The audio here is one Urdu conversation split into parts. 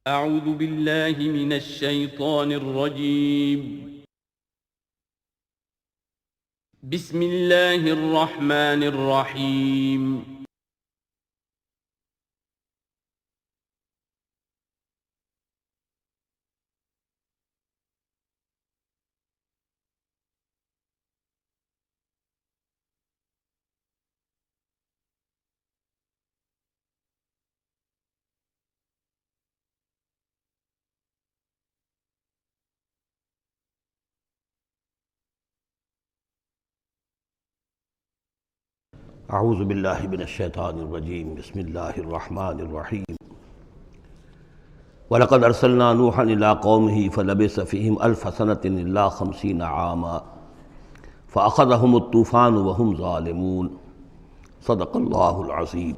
اعوذ باللہ من الشیطان الرجیم بسم اللہ الرحمن الرحیم اعوذ باللہ من الشیطان الرجیم بسم اللہ الرحمن الرحیم وَلَقَدْ أَرْسَلْنَا نُوحًا إِلَىٰ قَوْمِهِ فَلَبِثَ فِيهِمْ أَلْفَ سَنَةٍ إِلَّا 50 عَامًا فَأَخَذَهُمُ الطُّوفَانُ وَهُمْ ظَالِمُونَ صدق اللہ العظیم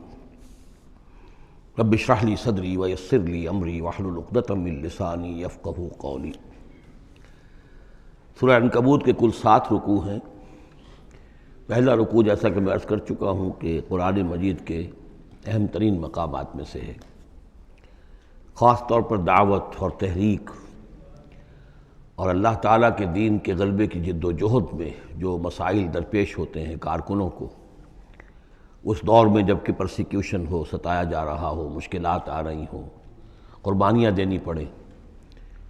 رب اشرح لي صدری ويسر لي امری واحلل عقدۃ من لسانی یفقہوا قولی۔ سورہ عنکبوت کے کل 7 رکوع ہیں۔ پہلا رکوع جیسا کہ میں عرض کر چکا ہوں کہ قرآن مجید کے اہم ترین مقامات میں سے ہے، خاص طور پر دعوت اور تحریک اور اللہ تعالیٰ کے دین کے غلبے کی جد و جہد میں جو مسائل درپیش ہوتے ہیں کارکنوں کو، اس دور میں جب کہ پرسیکیوشن ہو، ستایا جا رہا ہو، مشکلات آ رہی ہوں، قربانیاں دینی پڑیں،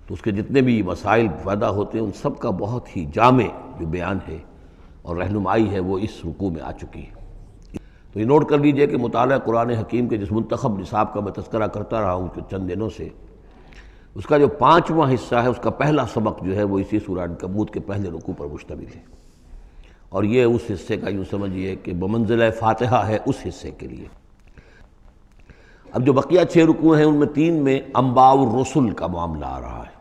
تو اس کے جتنے بھی مسائل پیدا ہوتے ہیں ان سب کا بہت ہی جامع جو بیان ہے اور رہنمائی ہے وہ اس رکوع میں آ چکی ہے۔ تو یہ نوٹ کر لیجئے کہ مطالعہ قرآن حکیم کے جس منتخب نصاب کا میں تذکرہ کرتا رہا ہوں چند دنوں سے، اس کا جو 5واں حصہ ہے، اس کا پہلا سبق جو ہے وہ اسی سورہ عنکبوت کے پہلے رکوع پر مشتمل ہے، اور یہ اس حصے کا یوں سمجھیے کہ بمنزلہ فاتحہ ہے اس حصے کے لیے۔ اب جو بقیہ 6 رکوع ہیں ان میں 3 میں انباء الرسل کا معاملہ آ رہا ہے،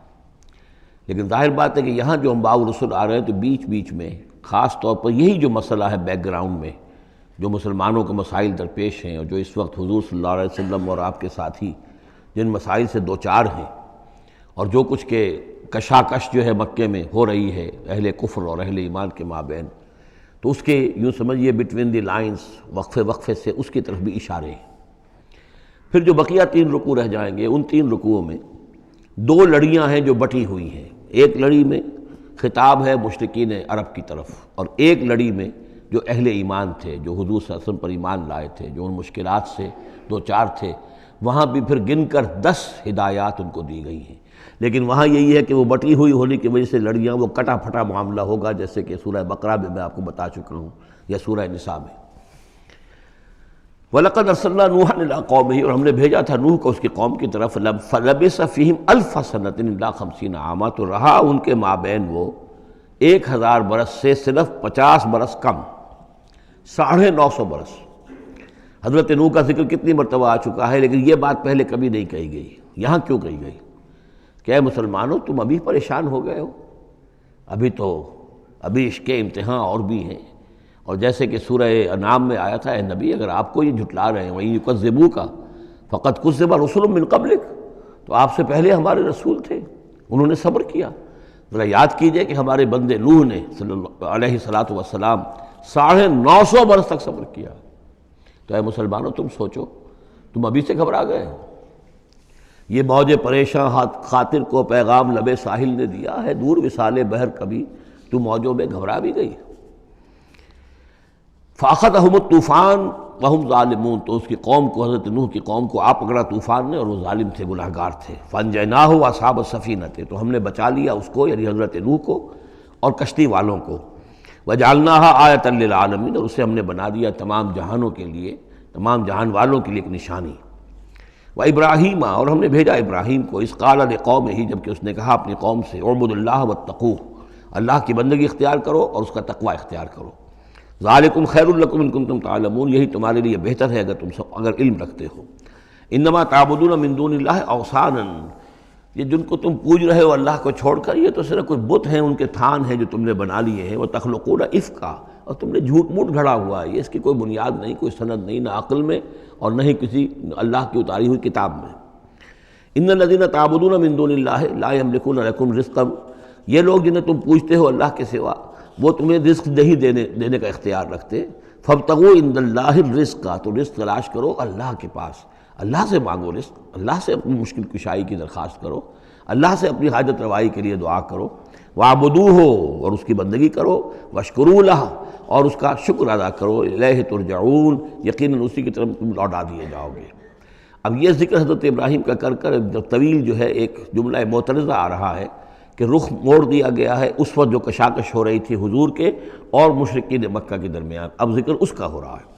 لیکن ظاہر بات ہے کہ یہاں جو انباء الرسل آ رہے ہیں تو بیچ بیچ میں خاص طور پر یہی جو مسئلہ ہے بیک گراؤنڈ میں جو مسلمانوں کے مسائل درپیش ہیں اور جو اس وقت حضور صلی اللہ علیہ وسلم اور آپ کے ساتھی جن مسائل سے دوچار ہیں، اور جو کچھ کہ کشاکش جو ہے مکے میں ہو رہی ہے اہل کفر اور اہل ایمان کے مابین، تو اس کے یوں سمجھیے بٹوین دی لائنز وقفے وقفے سے اس کی طرف بھی اشارے ہیں۔ پھر جو بقیہ 3 رکوع رہ جائیں گے ان 3 رکوعوں میں 2 لڑیاں ہیں جو بٹی ہوئی ہیں۔ ایک لڑی میں خطاب ہے مشرکین عرب کی طرف، اور ایک لڑی میں جو اہل ایمان تھے، جو حضور صلی اللہ علیہ وسلم پر ایمان لائے تھے، جو ان مشکلات سے دوچار تھے، وہاں بھی پھر گن کر 10 ہدایات ان کو دی گئی ہیں، لیکن وہاں یہی ہے کہ وہ بٹی ہوئی ہونے کی وجہ سے لڑیاں وہ کٹا پھٹا معاملہ ہوگا، جیسے کہ سورہ بقرہ میں آپ کو بتا چکا ہوں یا سورہ نساء میں۔ وَلَقَدْ أَرْسَلْنَا نُوحًا إِلَىٰ قَوْمِهِ، اور ہم نے بھیجا تھا نوح کو اس کی قوم کی طرف، فَلَبِثَ فِيهِمْ أَلْفَ سَنَةٍ إِلَّا 50 عَامًا، تو رہا ان کے مابین وہ 1000 برس سے صرف 50 برس کم، 950 برس۔ حضرت نوح کا ذکر کتنی مرتبہ آ چکا ہے، لیکن یہ بات پہلے کبھی نہیں کہی گئی، یہاں کیوں کہی گئی کہ اے مسلمانوں تم ابھی پریشان ہو گئے ہو، ابھی عشق امتحان اور بھی ہیں، اور جیسے کہ سورہ انعام میں آیا تھا، اے نبی اگر آپ کو یہ جھٹلا رہے ہیں وَإِن يُكَذِّبُوكَ فَقَدْ كُذِّبَ رُسُلٌ مِّن قَبْلِكَ، تو آپ سے پہلے ہمارے رسول تھے، انہوں نے صبر کیا۔ ذرا یاد کیجئے کہ ہمارے بندے نوح نے صلی اللہ علیہ السلام 950 برس تک صبر کیا، تو اے مسلمانوں تم سوچو، تم ابھی سے گھبرا گئے ہو۔ یہ موج پریشاں خاطر کو پیغام لبے ساحل نے دیا ہے، دور وصال بحر کبھی تو موجوں میں گھبرا بھی گئی۔ فَأَخَذَهُمُ الطُّوفَانُ وَهُمْ ظَالِمُونَ، تو اس کی قوم کو، حضرت نوح کی قوم کو آ پکڑا طوفان نے، اور وہ ظالم تھے، گناہگار تھے۔ فَأَنجَيْنَاهُ وَأَصْحَابَ السَّفِينَةِ، تو ہم نے بچا لیا اس کو یعنی حضرت نوح کو اور کشتی والوں کو۔ وَجَعَلْنَاهَا آیَةً لِّلْعَالَمِينَ، اور اسے ہم نے بنا دیا تمام جہانوں کے لیے، تمام جہان والوں کے لیے ایک نشانی۔ وَإِبْرَاهِيمَ، اور ہم نے بھیجا ابراہیم کو، اذ قال لقومہ، جب کہ اس نے کہا اپنی قوم سے، اعبدوا اللہ واتقوہ، اللہ کی بندگی اختیار کرو اور اس کا تقوی اختیار کرو۔ ذالکم خیر لکم ان کنتم تعلمون، یہی تمہارے لیے بہتر ہے اگر علم رکھتے ہو۔ انما تعبدون من دون اللہ اوثانا، یہ جن کو تم پوج رہے ہو اللہ کو چھوڑ کر، یہ تو صرف کوئی بت ہیں، ان کے تھان ہیں جو تم نے بنا لیے ہیں۔ وتخلقون افکا، اور تم نے جھوٹ موٹ گھڑا ہوا ہے، یہ اس کی کوئی بنیاد نہیں، کوئی سند نہیں، نہ عقل میں اور نہ ہی کسی اللہ کی اتاری ہوئی کتاب میں۔ ان الذین تعبدون من دون اللہ لا یملکون لکم رزقا، یہ لوگ جنہیں تم پوجتے ہو اللہ کے سوا، وہ تمہیں رزق نہیں دینے کا اختیار رکھتے۔ فابتغوا عند اللہ الرزق، تو رزق تلاش کرو اللہ کے پاس، اللہ سے مانگو رزق، اللہ سے اپنی مشکل کشائی کی درخواست کرو، اللہ سے اپنی حاجت روائی کے لیے دعا کرو، وَاعْبُدُوهُ اور اس کی بندگی کرو، وَاشْكُرُوا لَهُ اور اس کا شکر ادا کرو، الیہ ترجعون یقیناً اسی کی طرف تم لوٹا دیے جاؤ گے۔ اب یہ ذکر حضرت ابراہیم کا کر کر طویل جو ہے ایک جملہ معترضہ آ رہا ہے کہ رخ موڑ دیا گیا ہے اس وقت جو کشاکش ہو رہی تھی حضور کے اور مشرکین مکہ کے درمیان، اب ذکر اس کا ہو رہا ہے۔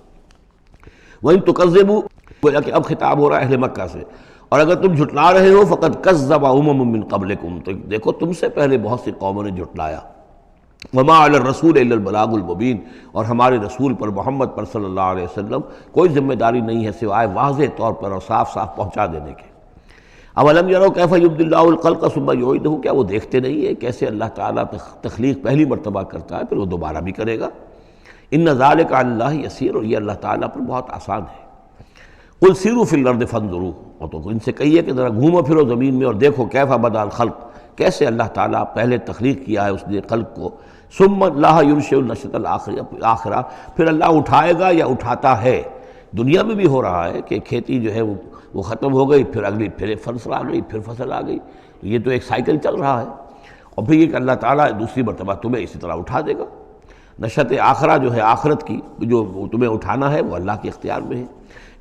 وَإِن تُكَذِّبُوا گویا کہ اب خطاب ہو رہا ہے اہل مکہ سے، اور اگر تم جھٹلا رہے ہو فقد کذب امم من قبلکم، تو دیکھو تم سے پہلے بہت سی قوموں نے جھٹلایا، وما علی الرسول الا البلاغ المبین، اور ہمارے رسول پر محمد پر صلی اللہ علیہ وسلم کوئی ذمہ داری نہیں ہے سوائے واضح طور پر اور صاف صاف پہنچا دینے کے۔ اولم یروا کیف یبدی اللہ الخلق ثم یعیدہ، کیا وہ دیکھتے نہیں ہیں کیسے اللہ تعالیٰ تخلیق پہلی مرتبہ کرتا ہے پھر وہ دوبارہ بھی کرے گا۔ ان ذلک علی اللہ یسیر، اور یہ اللہ تعالیٰ پر بہت آسان ہے۔ قل سیروا فی الارض فانظروا، اور تو ان سے کہیے کہ ذرا گھومو پھرو زمین میں اور دیکھو کیف بدا الخلق، کیسے اللہ تعالیٰ پہلے تخلیق کیا ہے اس نے خلق کو، ثم اللہ ینشئ النشأۃ الآخرہ، پھر اللہ اٹھائے گا یا اٹھاتا ہے۔ دنیا میں بھی ہو رہا ہے کہ کھیتی جو ہے وہ ختم ہو گئی، پھر اگلی پھر فصل آ گئی، پھر فصل آ گئی، تو یہ تو ایک سائیکل چل رہا ہے، اور پھر یہ کہ اللہ تعالیٰ دوسری مرتبہ تمہیں اسی طرح اٹھا دے گا۔ نشأۃ آخرہ جو ہے آخرت کی جو تمہیں اٹھانا ہے وہ اللہ کے اختیار میں ہے۔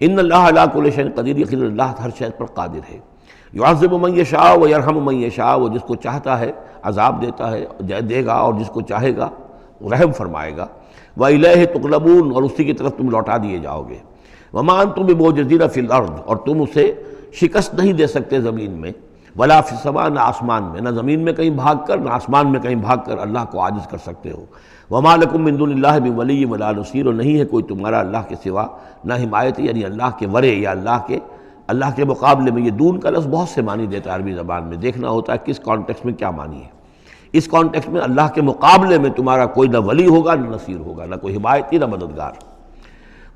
ان اللہ علی کل شیء قدیر، یقیناً اللہ ہر شے پر قادر ہے۔ یعذب من یشاء ویرحم من یشاء، وہ جس کو چاہتا ہے عذاب دیتا ہے دے گا، اور جس کو چاہے گا رحم فرمائے گا۔ وإلیہ تقلبون، اور اسی کی طرف تم لوٹا دیے جاؤ گے۔ وما انتم بمعجزین فی الارض، اور تم اسے شکست نہیں دے سکتے زمین میں، ولا فی السماء، نہ آسمان میں، نہ زمین میں کہیں بھاگ کر نہ آسمان میں کہیں بھاگ کر اللہ کو عاجز کر سکتے ہو۔ وما لکم من دون اللہ من ولی ولا نصیر، اور نہیں ہے کوئی تمہارا اللہ کے سوا نہ حمایت، یعنی اللہ کے ورے یا اللہ کے مقابلے میں۔ یہ دون کا لفظ بہت سے معنی دیتا ہے عربی زبان میں، دیکھنا ہوتا ہے کس کانٹیکسٹ میں کیا معنی ہے۔ اس کانٹیکسٹ میں اللہ کے مقابلے میں تمہارا کوئی نہ ولی ہوگا نہ نصیر ہوگا، نہ کوئی حمایتی نہ مددگار۔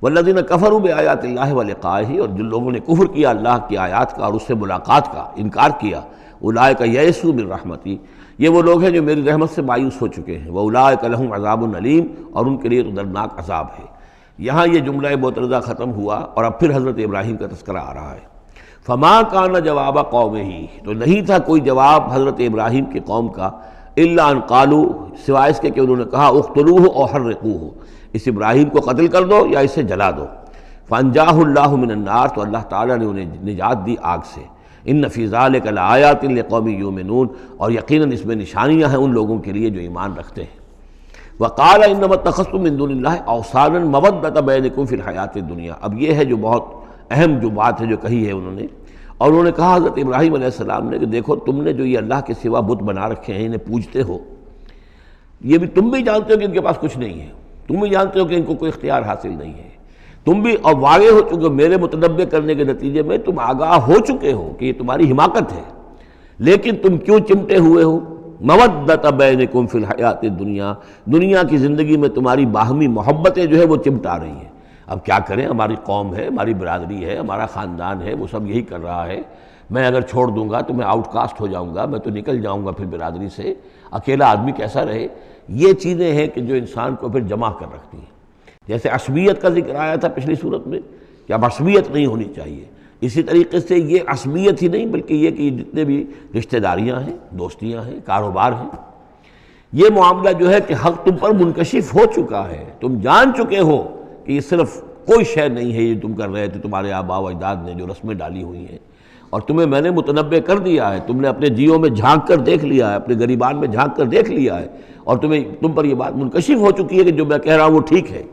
والذین کفروا بآیات اللہ ولقائہ، اور جن لوگوں نے کفر کیا اللہ کی آیات کا اور اس سے ملاقات کا انکار کیا، اولئک یئسوا من رحمتی، یہ وہ لوگ ہیں جو میری رحمت سے مایوس ہو چکے ہیں، واولئک لہم عذاب علیم، اور ان کے لیے تو دردناک عذاب ہے۔ یہاں یہ جملہ معترضہ ختم ہوا اور اب پھر حضرت ابراہیم کا تذکرہ آ رہا ہے۔ فما کان جواب قومہ، تو نہیں تھا کوئی جواب حضرت ابراہیم کی قوم کا، الا ان قالوا، سوائے اس کے کہ انہوں نے کہا اقتلوہ او حرقوہ، اس ابراہیم کو قتل کر دو یا اسے جلا دو۔ فانجاہ اللہ من النار، تو اللہ تعالیٰ نے انہیں نجات دی آگ سے۔ ان فی ذلک لآیات لقوم یؤمنون، اور یقیناً اس میں نشانیاں ہیں ان لوگوں کے لیے جو ایمان رکھتے ہیں۔ وقال انما اتخذتم من دون اللہ اوثانا مودۃ بینکم فی الحیاۃ الدنیا، اب یہ ہے جو بہت اہم جو بات ہے جو کہی ہے انہوں نے، اور انہوں نے کہا حضرت ابراہیم علیہ السلام نے کہ دیکھو تم نے جو یہ اللہ کے سوا بت بنا رکھے ہیں، انہیں پوجتے ہو، یہ بھی تم بھی جانتے ہو کہ ان کے پاس کچھ نہیں ہے، تم بھی جانتے ہو کہ ان کو کوئی اختیار حاصل نہیں ہے، تم بھی اور واقع ہو چکے میرے متنبع کرنے کے نتیجے میں تم آگاہ ہو چکے ہو کہ یہ تمہاری حماقت ہے، لیکن تم کیوں چمٹے ہوئے ہو؟ مودۃ بینکم فی الحیات الدنیا، دنیا کی زندگی میں تمہاری باہمی محبتیں جو ہے وہ چمٹا رہی ہیں۔ اب کیا کریں، ہماری قوم ہے، ہماری برادری ہے، ہمارا خاندان ہے، وہ سب یہی کر رہا ہے، میں اگر چھوڑ دوں گا تو میں آؤٹ کاسٹ ہو جاؤں گا، میں تو نکل جاؤں گا پھر برادری سے، اکیلا آدمی کیسا رہے۔ یہ چیزیں ہیں کہ جو انسان کو پھر جمع کر رکھتی ہیں۔ جیسے عصبیت کا ذکر آیا تھا پچھلی صورت میں کہ اب عصبیت نہیں ہونی چاہیے، اسی طریقے سے یہ عصبیت ہی نہیں بلکہ یہ کہ جتنے بھی رشتہ داریاں ہیں، دوستیاں ہیں، کاروبار ہیں، یہ معاملہ جو ہے کہ حق تم پر منکشف ہو چکا ہے، تم جان چکے ہو کہ یہ صرف کوئی شے نہیں ہے یہ تم کر رہے تھے، تمہارے آباء و اجداد نے جو رسمیں ڈالی ہوئی ہیں، اور تمہیں میں نے متنبع کر دیا ہے، تم نے اپنے جیوں میں جھانک کر دیکھ لیا ہے، اپنے گریبان میں جھانک کر دیکھ لیا ہے، اور تم پر یہ بات منکشف ہو چکی ہے کہ جو میں کہہ رہا ہوں وہ ٹھیک ہے،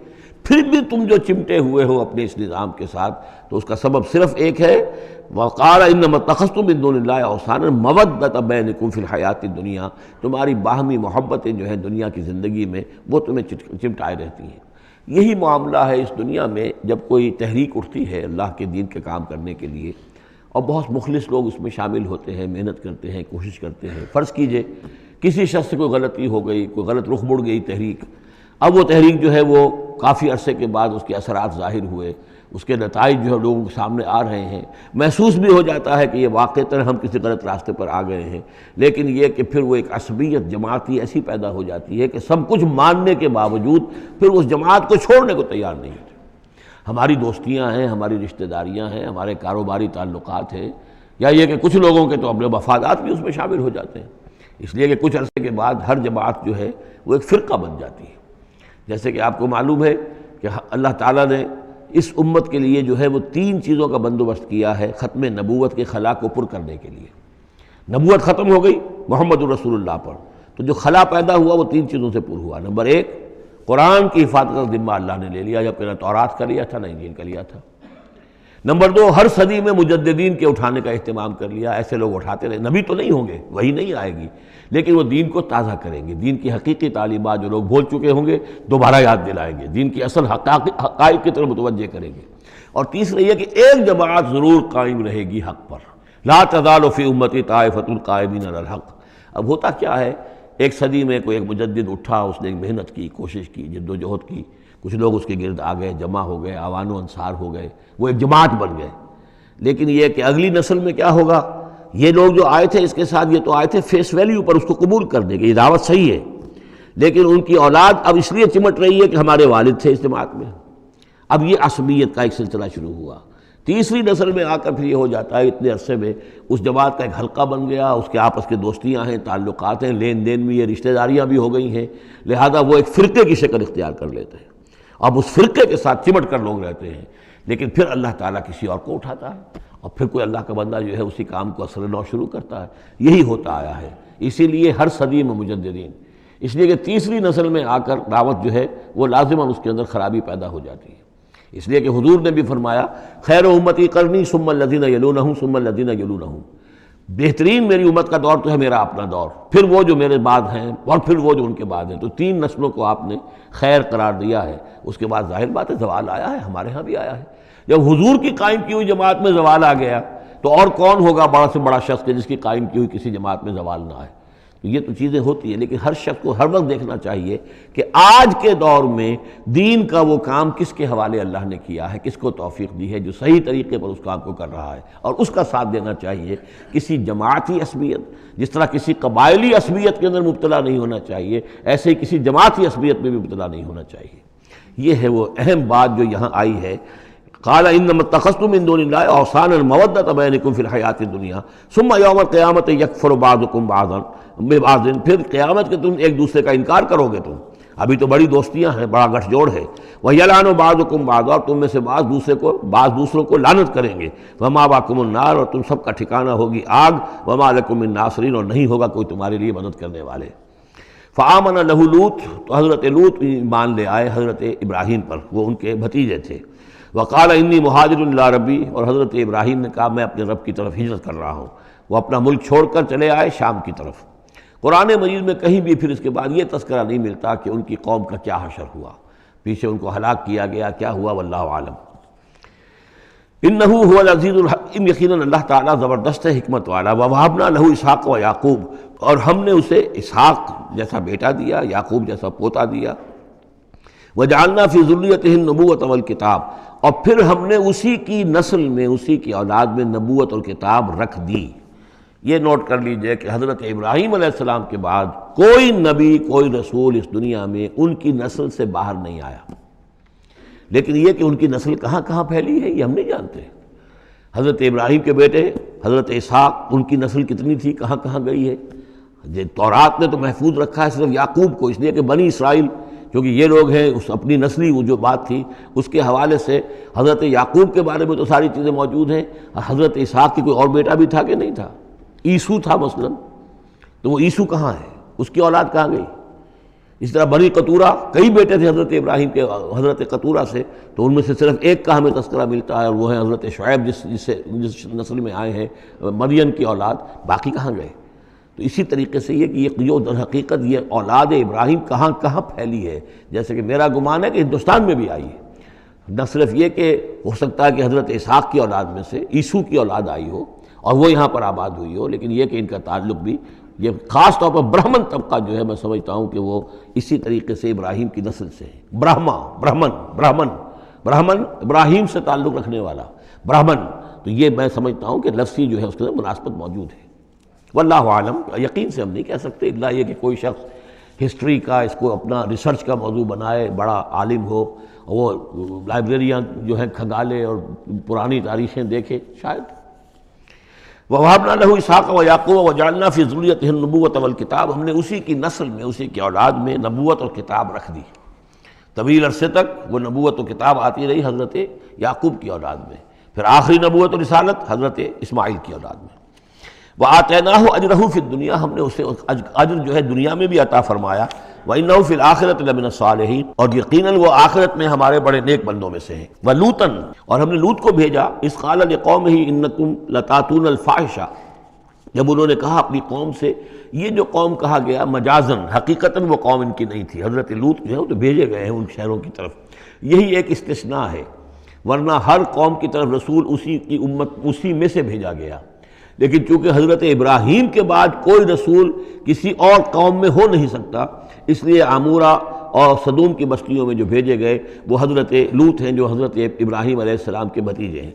پھر بھی تم جو چمٹے ہوئے ہو اپنے اس نظام کے ساتھ، تو اس کا سبب صرف ایک ہے، وقال انما اتخذتم من دون اللہ اوثانا مودۃ بینکم فی الحیاۃ الدنیا، تمہاری باہمی محبتیں جو ہیں دنیا کی زندگی میں وہ تمہیں چمٹائے رہتی ہیں۔ یہی معاملہ ہے اس دنیا میں جب کوئی تحریک اٹھتی ہے اللہ کے دین کے کام کرنے کے لیے، اور بہت مخلص لوگ اس میں شامل ہوتے ہیں، محنت کرتے ہیں، کوشش کرتے ہیں۔ فرض کیجئے کسی شخص سے کوئی غلطی ہو گئی، کوئی غلط رخ مڑ گئی تحریک، اب وہ تحریک جو ہے وہ کافی عرصے کے بعد اس کے اثرات ظاہر ہوئے، اس کے نتائج جو ہے لوگوں کے سامنے آ رہے ہیں، محسوس بھی ہو جاتا ہے کہ یہ واقعتاً ہم کسی غلط راستے پر آ گئے ہیں، لیکن یہ کہ پھر وہ ایک عصبیت جماعتی ایسی پیدا ہو جاتی ہے کہ سب کچھ ماننے کے باوجود پھر اس جماعت کو چھوڑنے کو تیار نہیں ہوتے۔ ہماری دوستیاں ہیں، ہماری رشتہ داریاں ہیں، ہمارے کاروباری تعلقات ہیں، یا یہ کہ کچھ لوگوں کے تو اپنے مفادات بھی اس میں شامل ہو جاتے ہیں، اس لیے کہ کچھ عرصے کے بعد ہر جماعت جو ہے وہ ایک فرقہ بن جاتی ہے۔ جیسے کہ آپ کو معلوم ہے کہ اللہ تعالیٰ نے اس امت کے لیے جو ہے وہ 3 چیزوں کا بندوبست کیا ہے ختم نبوت کے خلا کو پر کرنے کے لیے۔ نبوت ختم ہو گئی محمد الرسول اللہ پر، تو جو خلا پیدا ہوا وہ 3 چیزوں سے پر ہوا۔ نمبر 1، قرآن کی حفاظت کا ذمہ اللہ نے لے لیا، جبکہ نہ تورات کا لیا تھا نہ انجیل کا لیا تھا۔ نمبر 2، ہر صدی میں مجددین کے اٹھانے کا اہتمام کر لیا، ایسے لوگ اٹھاتے رہے، نبی تو نہیں ہوں گے، وہی نہیں آئے گی، لیکن وہ دین کو تازہ کریں گے، دین کی حقیقی تعلیمات جو لوگ بھول چکے ہوں گے دوبارہ یاد دلائیں گے، دین کی اصل حقائق کی طرف متوجہ کریں گے۔ اور تیسرا یہ کہ ایک جماعت ضرور قائم رہے گی حق پر، لا تزال فی امتی طائفۃ قائمین علی الحق۔ اب ہوتا کیا ہے، ایک صدی میں کوئی ایک مجدد اٹھا، اس نے ایک محنت کی، کوشش کی، جد و جہد کی، کچھ لوگ اس کے گرد آ گئے، جمع ہو گئے، اعوان و انصار ہو گئے، وہ ایک جماعت بن گئے۔ لیکن یہ کہ اگلی نسل میں کیا ہوگا، یہ لوگ جو آئے تھے اس کے ساتھ، یہ تو آئے تھے فیس ویلیو پر اس کو قبول کرنے کے، یہ دعوت صحیح ہے، لیکن ان کی اولاد اب اس لیے چمٹ رہی ہے کہ ہمارے والد تھے اس جماعت میں۔ اب یہ عصبیت کا ایک سلسلہ شروع ہوا۔ تیسری نسل میں آ کر پھر یہ ہو جاتا ہے، اتنے عرصے میں اس جماعت کا ایک حلقہ بن گیا، اس کے آپس کے دوستیاں ہیں، تعلقات ہیں، لین دین بھی ہے، رشتہ داریاں بھی ہو گئی ہیں، لہذا وہ ایک فرقے کی شکل اختیار کر لیتے ہیں۔ اب اس فرقے کے ساتھ چمٹ کر لوگ رہتے ہیں، لیکن پھر اللہ تعالیٰ کسی اور کو اٹھاتا ہے، اور پھر کوئی اللہ کا بندہ جو ہے اسی کام کو اثر نو شروع کرتا ہے۔ یہی ہوتا آیا ہے، اسی لیے ہر صدی میں مجددین، اس لیے کہ تیسری نسل میں آ کر دعوت جو ہے وہ لازماً اس کے اندر خرابی پیدا ہو جاتی ہے۔ اس لیے کہ حضور نے بھی فرمایا، خیر امتی قرنی ثم الذین یلونہم ثم الذین یلونہم، بہترین میری امت کا دور تو ہے میرا اپنا دور، پھر وہ جو میرے بعد ہیں، اور پھر وہ جو ان کے بعد ہیں۔ تو 3 نسلوں کو آپ نے خیر قرار دیا ہے۔ اس کے بعد ظاہر بات ہے زوال آیا ہے، ہمارے ہاں بھی آیا ہے۔ جب حضور کی قائم کی ہوئی جماعت میں زوال آ گیا تو اور کون ہوگا بڑا سے بڑا شخص کہ جس کی قائم کی ہوئی کسی جماعت میں زوال نہ آئے۔ تو یہ تو چیزیں ہوتی ہیں، لیکن ہر شخص کو ہر وقت دیکھنا چاہیے کہ آج کے دور میں دین کا وہ کام کس کے حوالے اللہ نے کیا ہے، کس کو توفیق دی ہے جو صحیح طریقے پر اس کام کو کر رہا ہے، اور اس کا ساتھ دینا چاہیے۔ کسی جماعتی عصبیت، جس طرح کسی قبائلی عصبیت کے اندر مبتلا نہیں ہونا چاہیے، ایسے ہی کسی جماعتی عصبیت میں بھی مبتلا نہیں ہونا چاہیے۔ یہ ہے وہ اہم بات جو یہاں آئی ہے۔ قال انما اتخذتم من دون اللہ اوثانا مودۃ بینکم فی الحیاۃ الدنیا ثم یوم القیامۃ یکفر بعضکم بعضا ببعض، پھر قیامت کے تم ایک دوسرے کا انکار کرو گے، تم ابھی تو بڑی دوستیاں ہیں، بڑا گٹھ جوڑ ہے، وَيَلْعَنُ بَعْضُكُمْ بَعْضًا، اور تم میں سے بعض دوسروں کو لعنت کریں گے، وَمَأْوَاكُمُ النَّارُ، اور تم سب کا ٹھکانہ ہوگی آگ، وَمَا لَكُم مِّن نَاصِرِينَ، اور نہیں ہوگا کوئی تمہارے لیے مدد کرنے والے۔ فآمن لہ لوط، تو حضرت لوط ایمان لے آئے حضرت ابراہیم پر، وہ ان کے بھتیجے تھے۔ وقال انی مہاجر الی ربی، اور حضرت ابراہیم نے کہا میں اپنے رب کی طرف ہجرت کر رہا ہوں۔ وہ اپنا ملک چھوڑ کر چلے آئے شام کی طرف۔ قرآن مجید میں کہیں بھی پھر اس کے بعد یہ تذکرہ نہیں ملتا کہ ان کی قوم کا کیا حشر ہوا، پیچھے ان کو ہلاک کیا گیا، کیا ہوا، واللہ عالم۔ انہ هو العزیز الحکیم، یقیناً اللہ تعالیٰ زبردست ہے، حکمت والا۔ ووہبنا لہ اسحاق و یعقوب، اور ہم نے اسے اسحاق جیسا بیٹا دیا، یعقوب جیسا پوتا دیا۔ وجعلنا فی ذریتہ النبوۃ والکتاب، اور پھر ہم نے اسی کی نسل میں، اسی کی اولاد میں نبوت اور کتاب رکھ دی۔ یہ نوٹ کر لیجئے کہ حضرت ابراہیم علیہ السلام کے بعد کوئی نبی، کوئی رسول اس دنیا میں ان کی نسل سے باہر نہیں آیا، لیکن یہ کہ ان کی نسل کہاں کہاں پھیلی ہے یہ ہم نہیں جانتے۔ حضرت ابراہیم کے بیٹے حضرت اسحاق، ان کی نسل کتنی تھی، کہاں کہاں گئی ہے۔ تورات نے تو محفوظ رکھا ہے صرف یعقوب کو، اس لیے کہ بنی اسرائیل کیونکہ یہ لوگ ہیں، اس اپنی نسلی وہ جو بات تھی اس کے حوالے سے حضرت یعقوب کے بارے میں تو ساری چیزیں موجود ہیں۔ حضرت اسحاق کی کوئی اور بیٹا بھی تھا کہ نہیں تھا، عیسو تھا مثلا، تو وہ عیسو کہاں ہے، اس کی اولاد کہاں گئی۔ اس طرح بنی قطورہ، کئی بیٹے تھے حضرت ابراہیم کے حضرت قطورہ سے، تو ان میں سے صرف ایک کا ہمیں تذکرہ ملتا ہے، اور وہ ہے حضرت شعیب جس نسل میں آئے ہیں، مریم کی اولاد، باقی کہاں گئے۔ تو اسی طریقے سے یہ کہ یہ جو در حقیقت یہ اولاد ابراہیم کہاں کہاں پھیلی ہے، جیسے کہ میرا گمان ہے کہ ہندوستان میں بھی آئی ہے۔ نہ صرف یہ کہ ہو سکتا ہے کہ حضرت اسحاق کی اولاد میں سے عیسو کی اولاد آئی ہو اور وہ یہاں پر آباد ہوئی ہو، لیکن یہ کہ ان کا تعلق بھی یہ خاص طور پر برہمن طبقہ جو ہے، میں سمجھتا ہوں کہ وہ اسی طریقے سے ابراہیم کی نسل سے ہے۔ برہمن ابراہیم سے تعلق رکھنے والا برہمن، تو یہ میں سمجھتا ہوں کہ لفظی جو ہے اس کے اندر مناسبت موجود ہے۔ واللہ عالم، یقین سے ہم نہیں کہہ سکتے، اللہ یہ کہ کوئی شخص ہسٹری کا اس کو اپنا ریسرچ کا موضوع بنائے، بڑا عالم ہو وہ لائبریریاں جو ہیں کھنگالے اور پرانی تاریخیں دیکھے شاید۔ وَوَهَبْنَا لَهُ إِسْحَاقَ وَيَعْقُوبَ وَجَعَلْنَا فِي ذُرِّيَّتِهِ النُّبُوَّةَ وَالْكِتَابَ، ہم نے اسی کی نسل میں، اسی کی اولاد میں نبوت اور کتاب رکھ دی۔ طویل عرصے تک وہ نبوت و کتاب آتی رہی حضرت یعقوب کی اولاد میں، پھر آخری نبوت و رسالت حضرت اسماعیل کی اولاد میں۔ وَآتَيْنَاهُ أَجْرَهُ فِي الدُّنْيَا، ہم نے اسے اجر جو ہے دنیا میں بھی عطا فرمایا۔ وَإِنَّهُ فِي الْآخِرَةِ لَمِنَ الصَّالِحِينَ، اور یقیناً وہ آخرت میں ہمارے بڑے نیک بندوں میں سے ہیں۔ وَلُوطًا، اور ہم نے لوط کو بھیجا، اِذْ قَالَ لِقَوْمِهِ إِنَّكُمْ لَتَأْتُونَ الْفَاحِشَةَ، جب انہوں نے کہا اپنی قوم سے، یہ جو قوم کہا گیا مجازن، حقیقتاً وہ قوم ان کی نہیں تھی، حضرت لوط جو ہے وہ تو بھیجے گئے ہیں ان شہروں کی طرف، یہی ایک استثناء ہے، ورنہ ہر قوم کی طرف رسول اسی کی امت اسی میں سے بھیجا گیا۔ لیکن چونکہ حضرت ابراہیم کے بعد کوئی رسول کسی اور قوم میں ہو نہیں سکتا، اس لیے عامورہ اور صدوم کی بستیوں میں جو بھیجے گئے وہ حضرت لوط ہیں جو حضرت ابراہیم علیہ السلام کے بھتیجے ہیں۔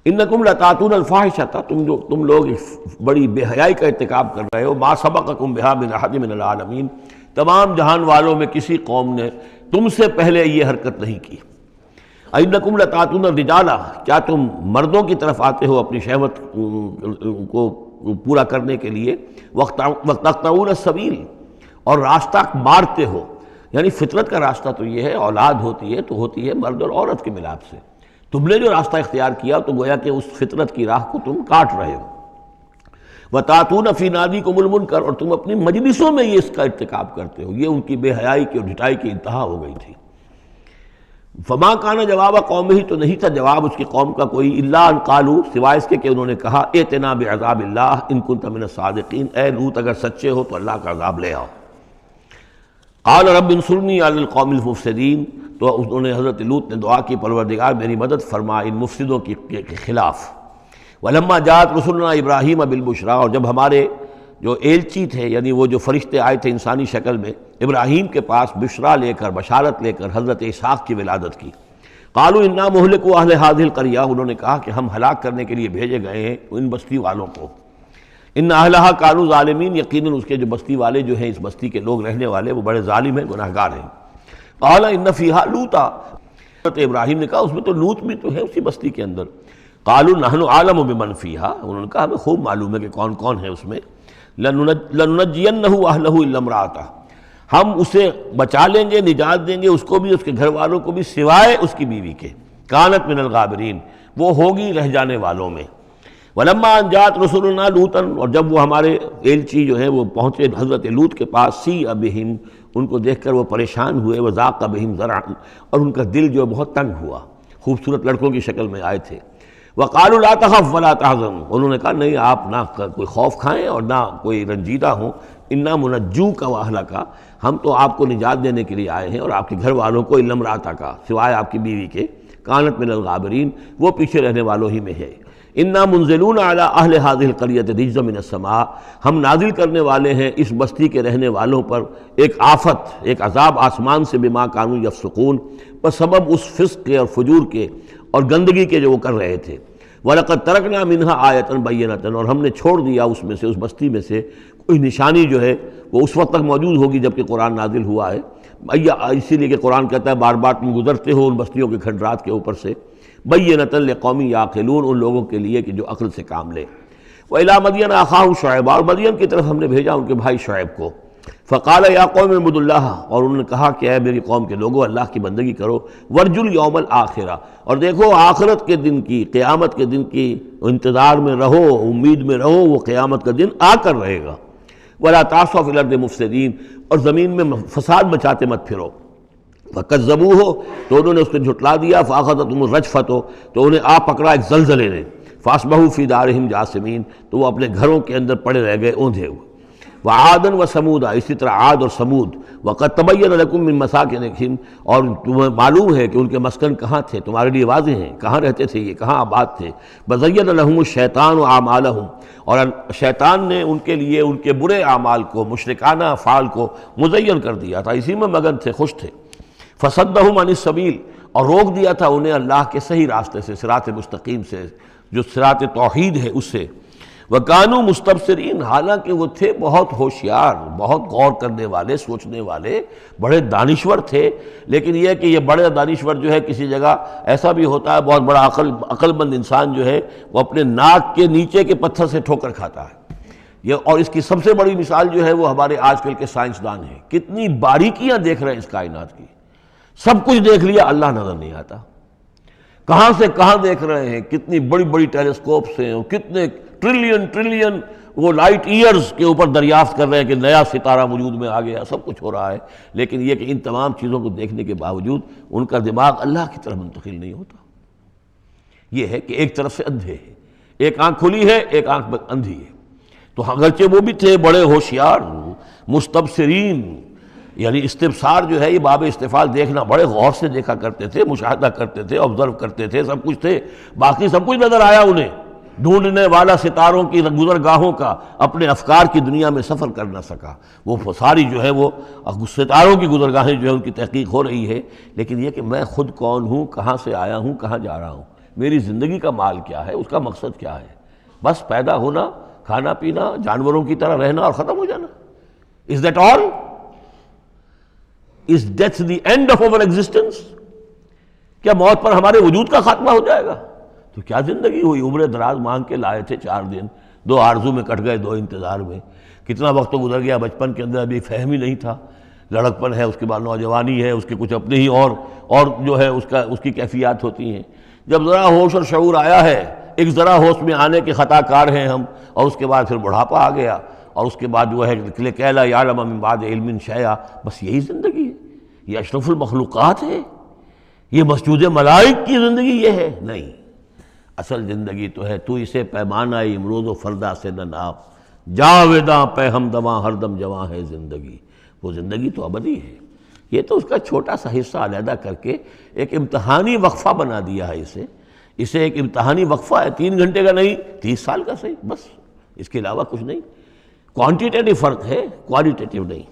انکم لتاتون الفاحشۃ، تم لوگ بڑی بے حیائی کا ارتکاب کر رہے ہو، ما سبقکم بہا من احد من العالمین، تمام جہان والوں میں کسی قوم نے تم سے پہلے یہ حرکت نہیں کی۔ انکم لتاتون الرجال، کیا تم مردوں کی طرف آتے ہو اپنی شہوت کو پورا کرنے کے لیے، وتقطعون السبیل، اور راستہ مارتے ہو، یعنی فطرت کا راستہ تو یہ ہے، اولاد ہوتی ہے تو ہوتی ہے مرد اور عورت کے ملاپ سے، تم نے جو راستہ اختیار کیا تو گویا کہ اس فطرت کی راہ کو تم کاٹ رہے ہو۔ وَتَأْتُونَ فِي نَادِيكُمُ الْمُنكَرَ، اور تم اپنی مجلسوں میں یہ اس کا ارتکاب کرتے ہو، یہ ان کی بے حیائی کی اور ڈھٹائی کی انتہا ہو گئی تھی۔ فما کان جواب قومہ، تو نہیں تھا جواب اس کی قوم کا کوئی، الا ان قالوا، سوائے اس کے کہ انہوں نے کہا ائتنا بعذاب اللہ ان کنت من الصادقین، اے لوط اگر سچے ہو تو اللہ کا عذاب لے آؤ۔ قال رب انصرنی علی القوم المفسدین، تو انہوں نے حضرت لوط نے دعا کی پروردگار میری مدد فرما ان مفسدوں کے خلاف۔ ولما جاءت رسلنا ابراہیم بالبشریٰ، اور جب ہمارے جو ایلچی تھے یعنی وہ جو فرشتے آئے تھے انسانی شکل میں ابراہیم کے پاس بشریٰ لے کر، بشارت لے کر حضرت اسحاق کی ولادت کی، قالوا انا مہلکو اہل هذه القریہ، انہوں نے کہا کہ ہم ہلاک کرنے کے لیے بھیجے گئے ہیں ان بستی والوں کو، ان اہلھا کانوا ظالمین، یقیناً اس کے جو بستی والے جو ہیں، اس بستی کے لوگ رہنے والے وہ بڑے ظالم ہیں، گناہگار ہیں۔ قال ان فیہا لوطا، حضرت ابراہیم نے کہا اس میں تو لوط بھی تو ہے اسی بستی کے اندر۔ قالوا نحن اعلم بمن فیہا، انہوں نے کہا ہمیں خوب معلوم ہے کہ کون کون ہے اس میں۔ لننجینہ اہلہ الا امرأتہ، ہم اسے بچا لیں گے، نجات دیں گے اس کو بھی، اس کے گھر والوں کو بھی، سوائے اس کی بیوی کے، کانت من الغابرین، وہ ہوگی رہ جانے والوں میں۔ ولما ان جاءت رسلنا لوطا، اور جب وہ ہمارے ایلچی جو ہیں وہ پہنچے حضرت لوط کے پاس، سیء بہم، ان کو دیکھ کر وہ پریشان ہوئے، وضاق بہم ذرعا، اور ان کا دل جو بہت تنگ ہوا، خوبصورت لڑکوں کی شکل میں آئے تھے۔ وقالوا لا تخف ولا تحزن، انہوں نے کہا نہیں آپ نہ کوئی خوف کھائیں اور نہ کوئی رنجیدہ ہوں، انا منجوک واہلک، ہم تو آپ کو نجات دینے کے لیے آئے ہیں اور آپ کے گھر والوں کو، الا امرأتک، سوائے آپ کی بیوی کے، کانت من الغابرین، وہ پیچھے رہنے والوں ہی میں ہے۔ انا منزلون علی اہل هذه القریۃ رجزا من السماء، ہم نازل کرنے والے ہیں اس بستی کے رہنے والوں پر ایک آفت، ایک عذاب آسمان سے، بما کانوا یفسقون، بسبب اس فسق کے اور فجور کے اور گندگی کے جو وہ کر رہے تھے۔ وَلَقَدْ تَرَكْنَا مِنْهَا آیَةً بَيِّنَةً، اور ہم نے چھوڑ دیا اس میں سے، اس بستی میں سے کوئی نشانی جو ہے وہ اس وقت تک موجود ہوگی جب کہ قرآن نازل ہوا ہے، اسی لیے کہ قرآن کہتا ہے بار بار تم گزرتے ہو ان بستیوں کے کھنڈرات کے اوپر سے، بَيِّنَةً لِقَوْمٍ يَعْقِلُونَ، ان لوگوں کے لیے کہ جو عقل سے کام لے۔ وَإِلَىٰ مَدْيَنَ أَخَاهُمْ شُعَيْبًا، اور مدین کی طرف ہم نے بھیجا ان کے بھائی شعیب کو۔ فقال یا قوم اعبدوا اللہ، اور انہوں نے کہا کہ اے میری قوم کے لوگوں اللہ کی بندگی کرو، وارجوا الیوم الآخرہ، اور دیکھو آخرت کے دن کی، قیامت کے دن کی انتظار میں رہو، امید میں رہو، وہ قیامت کا دن آ کر رہے گا۔ ولا تعثوا فی الارض مفسدین، اور زمین میں فساد مچاتے مت پھرو۔ فکذبوہ، تو انہوں نے اس کو جھٹلا دیا، فاخذتہم الرجفۃ، تو انہیں آ پکڑا ایک زلزلے نے، فاصبحوا فی دارہم جاثمین، تو وہ اپنے گھروں کے اندر پڑے رہ گئے اوندھے ہوئے۔ وعادا وثمودا، اسی طرح عاد اور سمود، وقد تبین لکم من مساکنہم، اور تمہیں معلوم ہے کہ ان کے مسکن کہاں تھے، تمہارے لیے واضح ہیں کہاں رہتے تھے، یہ کہاں آباد تھے۔ بزین لہم الشیطان اعمالہم، اور شیطان نے ان کے لیے ان کے برے اعمال کو، مشرکانہ افعال کو مزین کر دیا تھا، اسی میں مگن تھے، خوش تھے۔ فصدہم عن السبیل، اور روک دیا تھا انہیں اللہ کے صحیح راستے سے، صراط مستقیم سے، جو صراط توحید ہے اس سے۔ وَكَانُوا مُسْتَبْصِرِينَ، حالانکہ وہ تھے بہت ہوشیار، بہت غور کرنے والے، سوچنے والے، بڑے دانشور تھے. لیکن یہ کہ یہ بڑے دانشور جو ہے کسی جگہ ایسا بھی ہوتا ہے، بہت بڑا عقل مند انسان جو ہے وہ اپنے ناک کے نیچے کے پتھر سے ٹھوکر کھاتا ہے. اور اس کی سب سے بڑی مثال جو ہے وہ ہمارے آج کل کے سائنسدان ہیں. کتنی باریکیاں دیکھ رہے ہیں اس کائنات کی، سب کچھ دیکھ لیا، اللہ نظر نہیں آتا. کہاں سے کہاں دیکھ رہے ہیں، کتنی بڑی بڑی ٹیلیسکوپس ہیں، اور کتنے ٹریلین وہ لائٹ ایئرز کے اوپر دریافت کر رہے ہیں کہ نیا ستارہ وجود میں آ گیا، سب کچھ ہو رہا ہے. لیکن یہ کہ ان تمام چیزوں کو دیکھنے کے باوجود ان کا دماغ اللہ کی طرف منتقل نہیں ہوتا. یہ ہے کہ ایک طرف سے اندھے ہیں، ایک آنکھ کھلی ہے، ایک آنکھ اندھی ہے. تو اگرچہ وہ بھی تھے بڑے ہوشیار، مستبصرین، یعنی استبصار جو ہے یہ باب استفعال، دیکھنا، بڑے غور سے دیکھا کرتے تھے، مشاہدہ کرتے تھے، آبزرو کرتے تھے، سب کچھ تھے. باقی سب کچھ نظر آیا انہیں. ڈھونڈنے والا ستاروں کی گزرگاہوں کا اپنے افکار کی دنیا میں سفر کر نہ سکا. وہ ساری جو ہے وہ ستاروں کی گزرگاہیں جو ہے ان کی تحقیق ہو رہی ہے. لیکن یہ کہ میں خود کون ہوں، کہاں سے آیا ہوں، کہاں جا رہا ہوں، میری زندگی کا مال کیا ہے، اس کا مقصد کیا ہے. بس پیدا ہونا، کھانا پینا، جانوروں کی طرح رہنا اور ختم ہو جانا. Is that all? Is death the end of our existence? کیا موت پر ہمارے وجود کا خاتمہ ہو جائے گا؟ تو کیا زندگی ہوئی. عمر دراز مانگ کے لائے تھے 4 دن، 2 آرزو میں کٹ گئے، 2 انتظار میں. کتنا وقت تو گزر گیا. بچپن کے اندر ابھی فہم ہی نہیں تھا، لڑکپن ہے، اس کے بعد نوجوانی ہے، اس کے کچھ اپنے ہی اور جو ہے اس کی کیفیات ہوتی ہیں. جب ذرا ہوش اور شعور آیا ہے، ایک ذرا ہوش میں آنے کے خطا کار ہیں ہم، اور اس کے بعد پھر بڑھاپا آ گیا، اور اس کے بعد جو ہے کہ لا یعلم من بعد علم شیئا. بس یہی زندگی ہے. یہ اشرف المخلوقات ہے، یہ مسجود ملائک کی زندگی یہ ہے؟ نہیں. اصل زندگی تو ہے تو اسے پیمانہ امروز و فردا سے نہ ناپ، جاویداں پہ ہمدماں ہر دم جواں ہے زندگی. وہ زندگی تو ابدی ہے. یہ تو اس کا چھوٹا سا حصہ علیحدہ کر کے ایک امتحانی وقفہ بنا دیا ہے. اسے ایک امتحانی وقفہ ہے، 3 گھنٹے کا نہیں، 30 سال کا صحیح، بس اس کے علاوہ کچھ نہیں. کوانٹیٹیٹو فرق ہے، کوالٹیٹیو نہیں.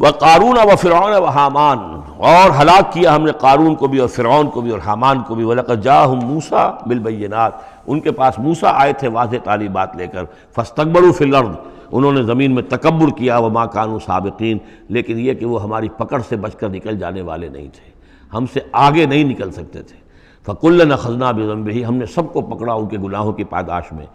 وَقَارُونَ وَفِرْعَوْنَ وَحَامَانَ، اور ہلاک کیا ہم نے قارون کو بھی اور فرعون کو بھی اور حامان کو بھی. وَلَقَدْ جَاءَهُم مُوسَىٰ بِالْبَيِّنَاتِ، ان کے پاس موسیٰ آئے تھے واضح تعلیمات لے کر. فَاسْتَكْبَرُوا فِي الْأَرْضِ، انہوں نے زمین میں تکبر کیا. وَمَا كَانُوا سَابِقِينَ، لیکن یہ کہ وہ ہماری پکڑ سے بچ کر نکل جانے والے نہیں تھے، ہم سے آگے نہیں نکل سکتے تھے. فَكُلًّا أَخَذْنَا بِذَنبِهِ، ہم نے سب کو پکڑا ان کے گناہوں کی پاداش میں.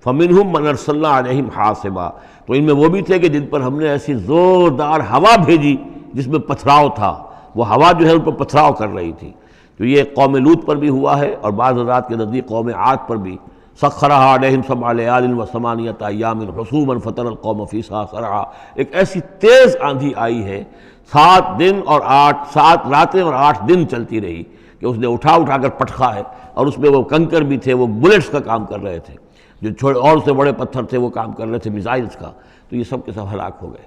فَمِنْهُمْ مَنْ أَرْسَلْنَا عَلَيْهِمْ حَاصِبًا، تو ان میں وہ بھی تھے کہ جن پر ہم نے ایسی زوردار ہوا بھیجی جس میں پتھراؤ تھا. وہ ہوا جو ہے ان پر پتھراؤ کر رہی تھی. تو یہ قوم لوط پر بھی ہوا ہے، اور بعض حضرات کے نزدیک قوم عاد پر بھی. سخرها عليهم 7 ليال و8 أيام حسوما فترى القوم فيها صرعا، ایک ایسی تیز آندھی آئی ہے، 7 راتیں اور 8 دن چلتی رہی کہ اس نے اٹھا کر پٹخا ہے. اور اس میں وہ کنکر بھی تھے، وہ بلٹس کا کام کر رہے تھے، جو اور سے بڑے پتھر تھے وہ کام کر رہے تھے، میزائلز کا. تو یہ سب کے سب ہلاک ہو گئے.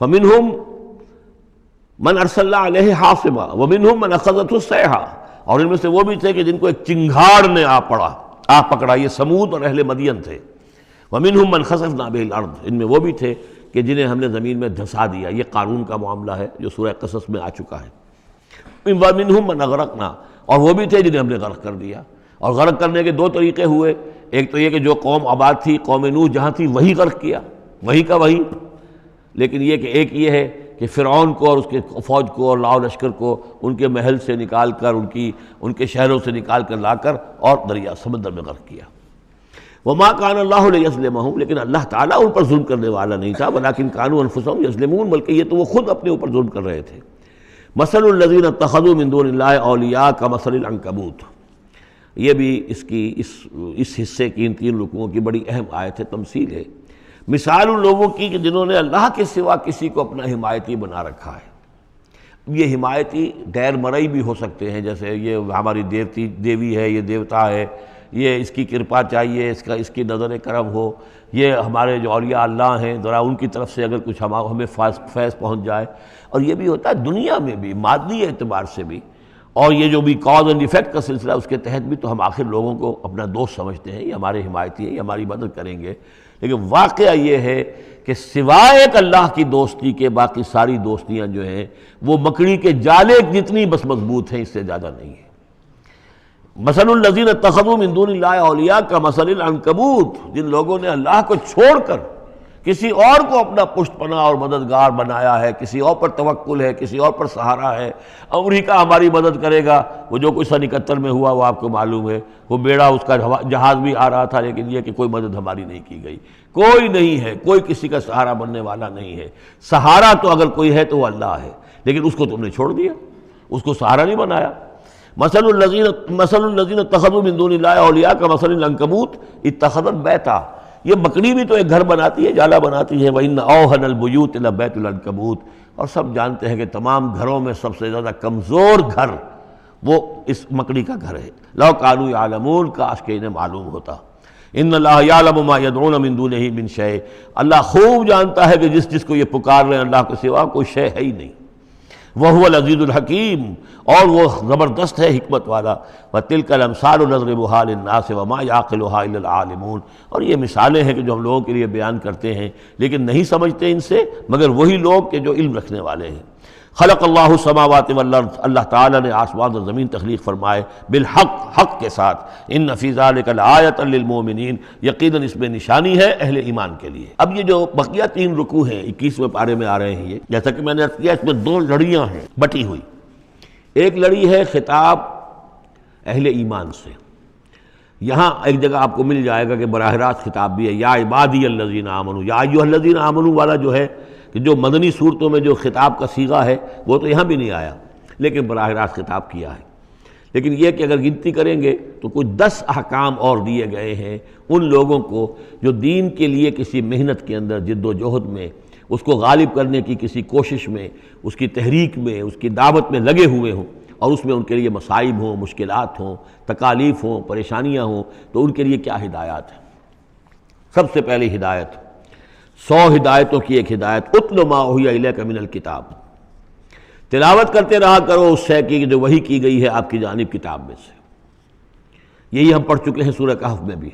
فمنہم من ارسلنا علیہ حاصبا ومنہم من اخذته الصیحہ، اور ان میں سے وہ بھی تھے کہ جن کو ایک چنگھاڑ نے آ پکڑا. یہ سمود اور اہل مدین تھے. ومنہم من خسفنا به الارض، ان میں وہ بھی تھے کہ جنہیں ہم نے زمین میں دھسا دیا. یہ قارون کا معاملہ ہے جو سورہ قصص میں آ چکا ہے. ومنہم من اغرقنا، اور وہ بھی تھے جنہیں ہم نے غرق کر دیا. اور غرق کرنے کے 2 طریقے ہوئے. ایک تو یہ کہ جو قوم آباد تھی، قوم نوح جہاں تھی، وہی غرق کیا، وہی کا وہی. لیکن یہ کہ ایک یہ ہے کہ فرعون کو اور اس کے فوج کو اور لاؤ لشکر کو ان کے محل سے نکال کر، ان کے شہروں سے نکال کر لا کر اور دریا سمندر میں غرق کیا. وما كان الله ليظلمهم، لیکن اللہ تعالیٰ ان پر ظلم کرنے والا نہیں تھا. ولكن كانوا انفسهم يظلمون، بلکہ یہ تو وہ خود اپنے اوپر ظلم کر رہے تھے. مثل الذين اتخذوا من دون الله اولیاء كمثل العنکبوت، یہ بھی اس حصے کی ان 3 رکوعوں کی بڑی اہم آیت ہے، تمثیل ہے. مثال ان لوگوں کی کہ جنہوں نے اللہ کے سوا کسی کو اپنا حمایتی بنا رکھا ہے. یہ حمایتی غیر مرئی بھی ہو سکتے ہیں، جیسے یہ ہماری دیوی ہے، یہ دیوتا ہے، یہ اس کی کرپا چاہیے، اس کی نظر کرم ہو. یہ ہمارے جو اولیاء اللہ ہیں، ذرا ان کی طرف سے اگر کچھ ہمیں فیض پہنچ جائے. اور یہ بھی ہوتا ہے دنیا میں بھی، مادی اعتبار سے بھی. اور یہ جو بھی کاز اینڈ ایفیکٹ کا سلسلہ، اس کے تحت بھی تو ہم آخر لوگوں کو اپنا دوست سمجھتے ہیں، یہ ہمارے حمایتی ہیں، یہ ہماری مدد کریں گے. لیکن واقعہ یہ ہے کہ سوائے ایک اللہ کی دوستی کے باقی ساری دوستیاں جو ہیں وہ مکڑی کے جالے جتنی بس مضبوط ہیں، اس سے زیادہ نہیں ہے. مثل الذین اتخذوا من دون اللہ اولیاء کمثل العنکبوت، جن لوگوں نے اللہ کو چھوڑ کر کسی اور کو اپنا پشت پناہ اور مددگار بنایا ہے، کسی اور پر توکل ہے، کسی اور پر سہارا ہے، امریکہ ہماری مدد کرے گا۔ وہ جو کچھ سن 71 میں ہوا وہ آپ کو معلوم ہے، وہ بیڑا اس کا جہاز بھی آ رہا تھا، لیکن یہ کہ کوئی مدد ہماری نہیں کی گئی، کوئی نہیں ہے، کوئی کسی کا سہارا بننے والا نہیں ہے۔ سہارا تو اگر کوئی ہے تو وہ اللہ ہے، لیکن اس کو تم نے چھوڑ دیا، اس کو سہارا نہیں بنایا۔ مثل الذین اتخذوا من دون اللہ اولیاء کمثل العنکبوت اتخذت بیتا، یہ بکری بھی تو ایک گھر بناتی ہے، جالا بناتی ہے۔ وَإِنَّ أَوْهَنَ الْبُيُوتِ لَبَيْتُ الْعَنكَبُوتِ، اور سب جانتے ہیں کہ تمام گھروں میں سب سے زیادہ کمزور گھر وہ اس مکڑی کا گھر ہے۔ لَوْ كَانُوا يَعْلَمُونَ، کاش کہ انہیں معلوم ہوتا۔ إِنَّ اللَّهَ يَعْلَمُ مَا يَدْعُونَ مِن دُونِهِ مِن شَيْءٍ، اللہ خوب جانتا ہے کہ جس کو یہ پکار رہے ہیں اللہ کے سوا کوئی شے ہے ہی نہیں۔ وَهُوَ الْعَزِيزُ الْحَكِيمُ، اور وہ زبردست ہے حکمت والا۔ وَتِلْكَ الْأَمْثَالُ نَضْرِبُهَا لِلنَّاسِ وَمَا يَعْقِلُهَا إِلَّا الْعَالِمُونَ، اور یہ مثالیں ہیں کہ جو ہم لوگوں کے لیے بیان کرتے ہیں لیکن نہیں سمجھتے ان سے مگر وہی لوگ کہ جو علم رکھنے والے ہیں۔ خلق اللہ السماوات والارض، اللہ تعالیٰ نے آسمان اور زمین تخلیق فرمائے، بالحق، حق کے ساتھ۔ ان فی ذلک لآیۃ للمؤمنین، یقیناً اس میں نشانی ہے اہل ایمان کے لیے۔ اب یہ جو بقیہ 3 رکوع ہیں 21ویں پارے میں آ رہے ہیں، یہ جیسا کہ میں نے عرض کیا اس میں 2 لڑیاں ہیں بٹی ہوئی۔ ایک لڑی ہے خطاب اہل ایمان سے، یہاں ایک جگہ آپ کو مل جائے گا کہ براہ راست خطاب بھی ہے، یا عبادی الذین آمنوا، یا ایھا الذین آمنوا والا جو ہے کہ جو مدنی صورتوں میں جو خطاب کا صیغہ ہے وہ تو یہاں بھی نہیں آیا، لیکن براہ راست خطاب کیا ہے۔ لیکن یہ کہ اگر گنتی کریں گے تو کچھ 10 احکام اور دیے گئے ہیں ان لوگوں کو جو دین کے لیے کسی محنت کے اندر، جد و جہد میں، اس کو غالب کرنے کی کسی کوشش میں، اس کی تحریک میں، اس کی دعوت میں لگے ہوئے ہوں، اور اس میں ان کے لیے مصائب ہوں، مشکلات ہوں، تکالیف ہوں، پریشانیاں ہوں، تو ان کے لیے کیا ہدایات ہیں۔ سب سے پہلی ہدایت 100 ہدایتوں کی ایک ہدایت، اتل ما اوحی الیک من الکتاب، تلاوت کرتے رہا کرو اس شے کی جو وحی کی گئی ہے آپ کی جانب کتاب میں سے۔ یہی ہم پڑھ چکے ہیں سورہ کہف میں بھی،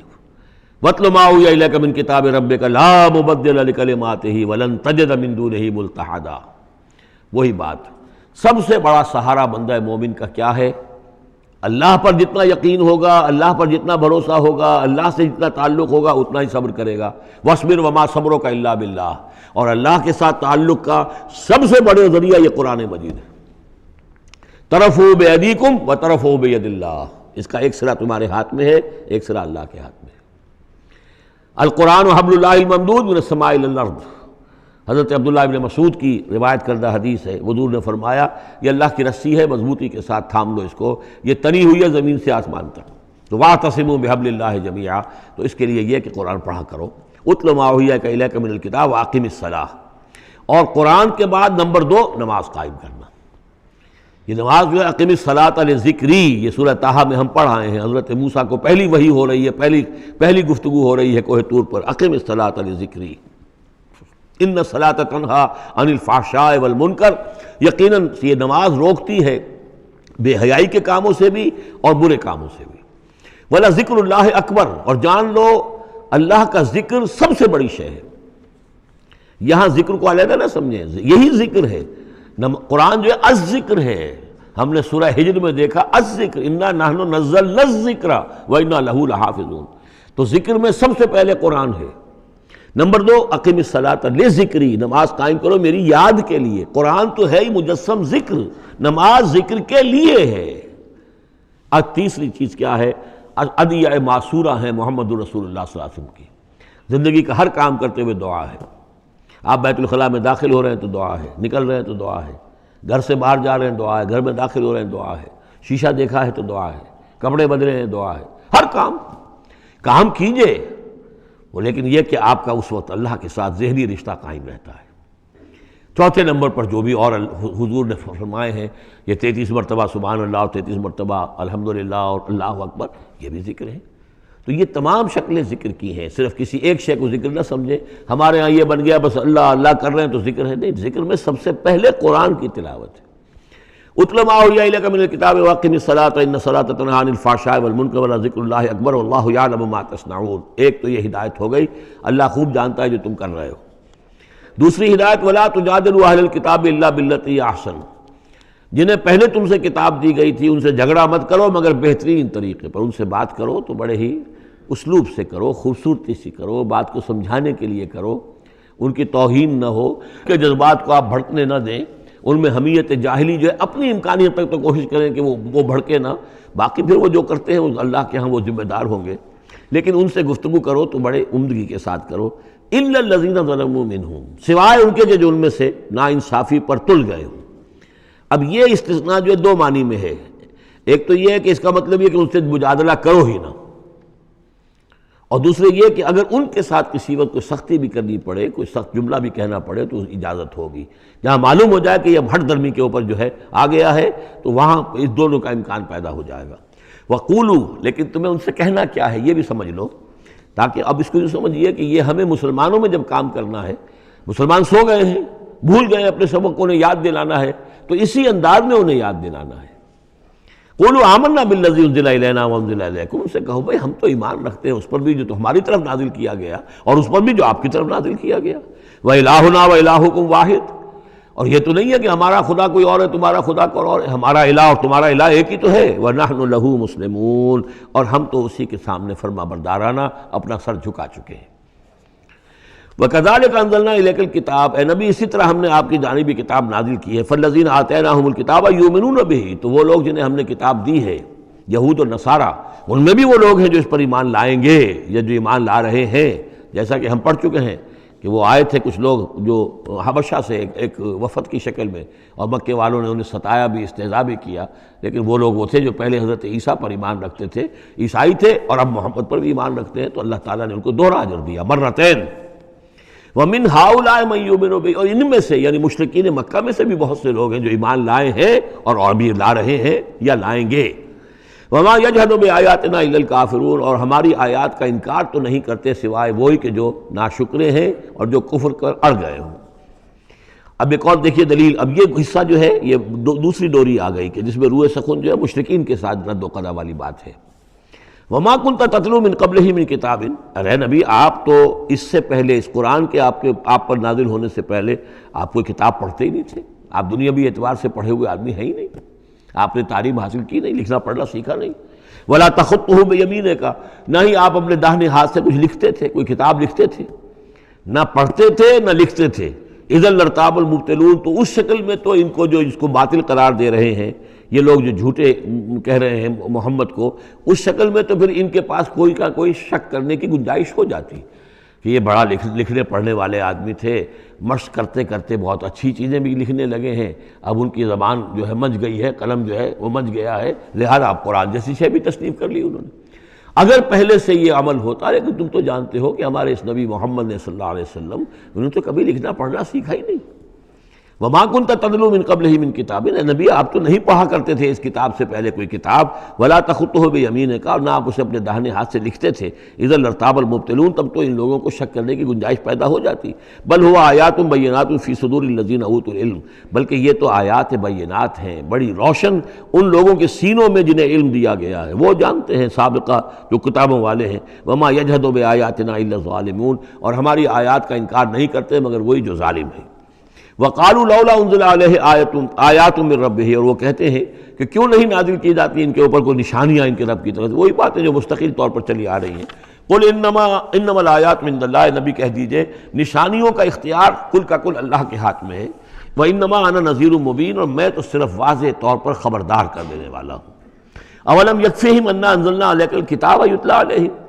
وَاتْلُ مَا أُوحِیَ إِلَيْکَ مِن کِتَابِ رَبِّکَ لَا مُبَدِّلَ لِکَلِمَاتِهِ وَلَن تَجِدَ مِن دُونِهِ مُلْتَحَدًا۔ وہی بات، سب سے بڑا سہارا بندہ مومن کا کیا ہے؟ اللہ پر جتنا یقین ہوگا، اللہ پر جتنا بھروسہ ہوگا، اللہ سے جتنا تعلق ہوگا اتنا ہی صبر کرے گا۔ وَاصْبِرْ وَمَا صَبْرُكَ إِلَّا بِاللَّهِ، اور اللہ کے ساتھ تعلق کا سب سے بڑے ذریعہ یہ قرآن مجید ہے۔ طرفوا بِأَيْدِيكُمْ وَطَرَفُوا بِيَدِ اللَّهِ، اس کا ایک سرا تمہارے ہاتھ میں ہے، ایک سرا اللہ کے ہاتھ میں ہے۔ القرآن حبل اللہ الممدود من السماء إلى الأرض، حضرت عبداللہ ابن مسعود کی روایت کردہ حدیث ہے، حضور نے فرمایا یہ اللہ کی رسی ہے، مضبوطی کے ساتھ تھام لو اس کو، یہ تنی ہوئی ہے زمین سے آسمان تک۔ تو وَاعْتَصِمُوا بِحَبْلِ اللَّهِ جَمِيعًا، تو اس کے لیے یہ کہ قرآن پڑھا کرو۔ اتل ما اوحی الیک من الکتاب وَأَقِمِ الصَّلَاةَ، اور قرآن کے بعد نمبر 2 نماز قائم کرنا۔ یہ نماز جو ہے اقم الصلاۃ لذکری، یہ سورہ طٰہٰ میں ہم پڑھ آئے ہیں، حضرت موسیٰ کو پہلی وحی ہو رہی ہے، پہلی گفتگو ہو رہی ہے کوہ طور پر، اقم الصلاۃ لذکری ان الصلاۃ تنہیٰ عن الفحشاء والمنکر، یقیناً یہ نماز روکتی ہے بے حیائی کے کاموں سے بھی اور برے کاموں سے بھی۔ وَلَذِکْرُ اللَّهِ اکبر، اور جان لو اللہ کا ذکر سب سے بڑی شے ہے۔ یہاں ذکر کو علیحدہ نہ سمجھیں، یہی ذکر ہے، قرآن جو ہے الذکر ہے۔ ہم نے سورہ ہجر میں دیکھا الذکر، انا نحن نزلنا الذکر وانا لہ لحافظون، تو ذکر میں سب سے پہلے قرآن ہے۔ نمبر 2 اقم الصلاۃ لذکری، نماز قائم کرو میری یاد کے لیے۔ قرآن تو ہے ہی مجسم ذکر، نماز ذکر کے لیے ہے۔ اب تیسری چیز کیا ہے؟ ادعیہ معصورہ ہیں محمد رسول اللہ صلی اللہ علیہ وسلم کی، زندگی کا ہر کام کرتے ہوئے دعا ہے۔ آپ بیت الخلاء میں داخل ہو رہے ہیں تو دعا ہے، نکل رہے ہیں تو دعا ہے، گھر سے باہر جا رہے ہیں دعا ہے، گھر میں داخل ہو رہے ہیں دعا ہے، شیشہ دیکھا ہے تو دعا ہے، کپڑے بدلے ہیں دعا ہے، ہر کام کیجئے وہ، لیکن یہ کہ آپ کا اس وقت اللہ کے ساتھ ذہنی رشتہ قائم رہتا ہے۔ چوتھے نمبر پر جو بھی اور حضور نے فرمائے ہیں، یہ 33 مرتبہ سبحان اللہ اور 33 مرتبہ الحمدللہ اور اللہ اکبر، یہ بھی ذکر ہے۔ تو یہ تمام شکلیں ذکر کی ہیں، صرف کسی ایک شے کو ذکر نہ سمجھے ہمارے ہاں یہ بن گیا بس اللہ اللہ کر رہے ہیں تو ذکر ہے، نہیں، ذکر میں سب سے پہلے قرآن کی تلاوت ہے۔ اتل ما اوحی الیک من الکتاب واقم الصلاۃ ان الصلاۃ تنہیٰ عن الفحشاء والمنکر ولذکر اللہ اکبر واللہ یعلم ما تصنعون۔ ایک تو یہ ہدایت ہو گئی، اللہ خوب جانتا ہے جو تم کر رہے ہو۔ دوسری ہدایت ولا تجادلوا اہل الکتاب الا باللتی ہی احسن، جنہیں پہلے تم سے کتاب دی گئی تھی ان سے جھگڑا مت کرو مگر بہترین طریقے پر، ان سے بات کرو تو بڑے ہی اسلوب سے کرو، خوبصورتی سے کرو، بات کو سمجھانے کے لیے کرو، ان کی توہین نہ ہو کہ جذبات کو آپ بھڑکنے نہ دیں، ان میں حمیت جاہلی جو ہے اپنی امکانیت تک تو کوشش کریں کہ وہ بھڑکے نہ، باقی پھر وہ جو کرتے ہیں اللہ کے ہاں وہ ذمہ دار ہوں گے، لیکن ان سے گفتگو کرو تو بڑے عمدگی کے ساتھ کرو۔ الا الذین ظلموا منہم، سوائے ان کے جو ان میں سے ناانصافی پر تل گئے ہوں۔ اب یہ استثناء جو ہے دو معنی میں ہے، ایک تو یہ ہے کہ اس کا مطلب یہ کہ ان سے مجادلہ کرو ہی نہ، اور دوسرے یہ کہ اگر ان کے ساتھ کسی وقت کوئی سختی بھی کرنی پڑے، کوئی سخت جملہ بھی کہنا پڑے تو اجازت ہوگی، جہاں معلوم ہو جائے کہ یہ ہٹ درمی کے اوپر جو ہے آ گیا ہے تو وہاں اس دونوں کا امکان پیدا ہو جائے گا۔ وَقُولُوا، لیکن تمہیں ان سے کہنا کیا ہے یہ بھی سمجھ لو، تاکہ اب اس کو یہ سمجھیے کہ یہ ہمیں مسلمانوں میں جب کام کرنا ہے، مسلمان سو گئے ہیں، بھول گئے اپنے سبق کو، انہیں یاد دلانا ہے تو اسی انداز میں انہیں یاد دلانا ہے۔ قولوا آمنا بالذی انزل الینا وانزل الیکم، ان سے کہو بھائی ہم تو ایمان رکھتے ہیں اس پر بھی جو تمہاری طرف نازل کیا گیا اور اس پر بھی جو آپ کی طرف نازل کیا گیا۔ وَإِلٰہُنَا وَإِلٰہُکُمْ وَاحِدٌ، اور یہ تو نہیں ہے کہ ہمارا خدا کوئی اور ہے تمہارا خدا کوئی اور ہے، ہمارا الہ اور تمہارا الہ ایک ہی تو ہے۔ وَنَحْنُ لَهُ مُسْلِمُونَ، اور ہم تو اسی کے سامنے فرما بردارانہ اپنا سر جھکا چکے ہیں۔ وَكَذَلِكَ أَنزَلْنَا إِلَيْكَ الْكِتَابَ، اے نبی اسی طرح ہم نے آپ کی جانب کتاب نازل کی ہے۔ فَالَّذِينَ آتَيْنَاهُمُ الْكِتَابَ يُؤْمِنُونَ بِهِ، تو وہ لوگ جنہیں ہم نے کتاب دی ہے، یہود اور نصارہ، ان میں بھی وہ لوگ ہیں جو اس پر ایمان لائیں گے یا جو ایمان لا رہے ہیں، جیسا کہ ہم پڑھ چکے ہیں کہ وہ آئے تھے کچھ لوگ جو حبشہ سے ایک وفد کی شکل میں، اور مکے والوں نے انہیں ستایا بھی، استہزاء بھی کیا، لیکن وہ لوگ وہ تھے جو پہلے حضرت عیسیٰ پر ایمان رکھتے تھے، عیسائی تھے، اور اب محمد پر بھی ایمان رکھتے ہیں، تو اللہ تعالیٰ نے ان کو دوہرا اجر دیا، مرتین۔ وَمِنْ هَؤُلَاءِ مَن يُؤْمِنُ بِهِ، اور ان میں سے یعنی مشرکین مکہ میں سے بھی بہت سے لوگ ہیں جو ایمان لائے ہیں اور بھی لا رہے ہیں یا لائیں گے۔ وَمَا يَجْحَدُ بِآيَاتِنَا إِلَّا الْكَافِرُونَ، اور ہماری آیات کا انکار تو نہیں کرتے سوائے وہی کہ جو ناشکرے ہیں اور جو کفر کر اڑ گئے ہوں۔ اب ایک اور دیکھیے دلیل، اب یہ حصہ جو ہے یہ دوسری ڈوری آ گئی کہ جس میں روئے سخن جو ہے مشرکین کے ساتھ رد و قضا والی بات ہے۔ وَمَا كُنْتَ تَتْلُو مِن قَبْلِهِ مِن كِتَابٍ، ارے نبی آپ تو اس سے پہلے، اس قرآن کے آپ پر نازل ہونے سے پہلے آپ کوئی کتاب پڑھتے ہی نہیں تھے، آپ دنیاوی اعتبار سے پڑھے ہوئے آدمی ہیں ہی نہیں، آپ نے تعلیم حاصل کی نہیں، لکھنا پڑھنا سیکھا نہیں۔ وَلَا تَخُطُّهُ بِيَمِينِكَ، نہ ہی آپ اپنے داہنے ہاتھ سے کچھ لکھتے تھے، کوئی کتاب لکھتے تھے، نہ پڑھتے تھے نہ لکھتے تھے۔ اِذًا لَارْتَابَ الْمُبْطِلُونَ، تو اس شکل میں تو ان کو جو اس کو باطل قرار دے رہے ہیں یہ لوگ جو جھوٹے کہہ رہے ہیں محمد کو، اس شکل میں تو پھر ان کے پاس کوئی کا کوئی شک کرنے کی گنجائش ہو جاتی کہ یہ بڑا لکھنے پڑھنے والے آدمی تھے، مشق کرتے کرتے بہت اچھی چیزیں بھی لکھنے لگے ہیں، اب ان کی زبان جو ہے منج گئی ہے، قلم جو ہے وہ منج گیا ہے، لہذا اب قرآن جیسی شے بھی تصنیف کر لی انہوں نے۔ اگر پہلے سے یہ عمل ہوتا، لیکن تم تو جانتے ہو کہ ہمارے اس نبی محمد نے صلی اللہ علیہ وسلم انہوں نے تو کبھی لکھنا پڑھنا سیکھا ہی نہیں۔ وَمَا كُنْتَ تَتْلُو مِن قَبْلِهِ مِن كِتَابٍ، نبی آپ تو نہیں پڑھا کرتے تھے اس کتاب سے پہلے کوئی کتاب۔ وَلَا تَخُطُّهُ بِيَمِينِكَ، اور نہ آپ اسے اپنے داہنے ہاتھ سے لکھتے تھے۔ اِذًا لَارْتَابَ الْمُبْطِلُونَ، تب تو ان لوگوں کو شک کرنے کی گنجائش پیدا ہو جاتی۔ بل هُوَ آیات بینات فی صدور الذین اوتوا العلم، بلکہ یہ تو آیات بینات ہیں بڑی روشن ان لوگوں کے سینوں میں جنہیں علم دیا گیا ہے، وہ جانتے ہیں سابقہ جو کتابوں والے ہیں۔ وَمَا يَجْحَدُ بِآیاتِنَا إِلَّا الظَّالِمُونَ، اور ہماری آیات کا انکار نہیں کرتے مگر وہی جو ظالم ہیں۔ وَقَالُوا لَوْلَا أُنزِلَ عَلَيْهِ آیَاتٌ مِّن رَّبِّهِ، اور وہ کہتے ہیں کہ کیوں نہیں نازل کی جاتی ان کے اوپر کوئی نشانیاں ان کے رب کی طرف سے، وہی باتیں جو مستقل طور پر چلی آ رہی ہیں۔ قُلْ إِنَّمَا الْآيَاتُ مِنْ اللَّهِ، نبی کہہ دیجئے نشانیوں کا اختیار کل کا کل اللہ کے ہاتھ میں ہے۔ وَإِنَّمَا أَنَا نَذِيرٌ مُّبِينٌ، اور میں تو صرف واضح طور پر خبردار کر دینے والا ہوں۔ أَوَلَمْ يَكْفِهِمْ أَنَّا أَنزَلْنَا عَلَيْكَ الْكِتَابَ يُتْلَىٰ عَلَيْهِمْ،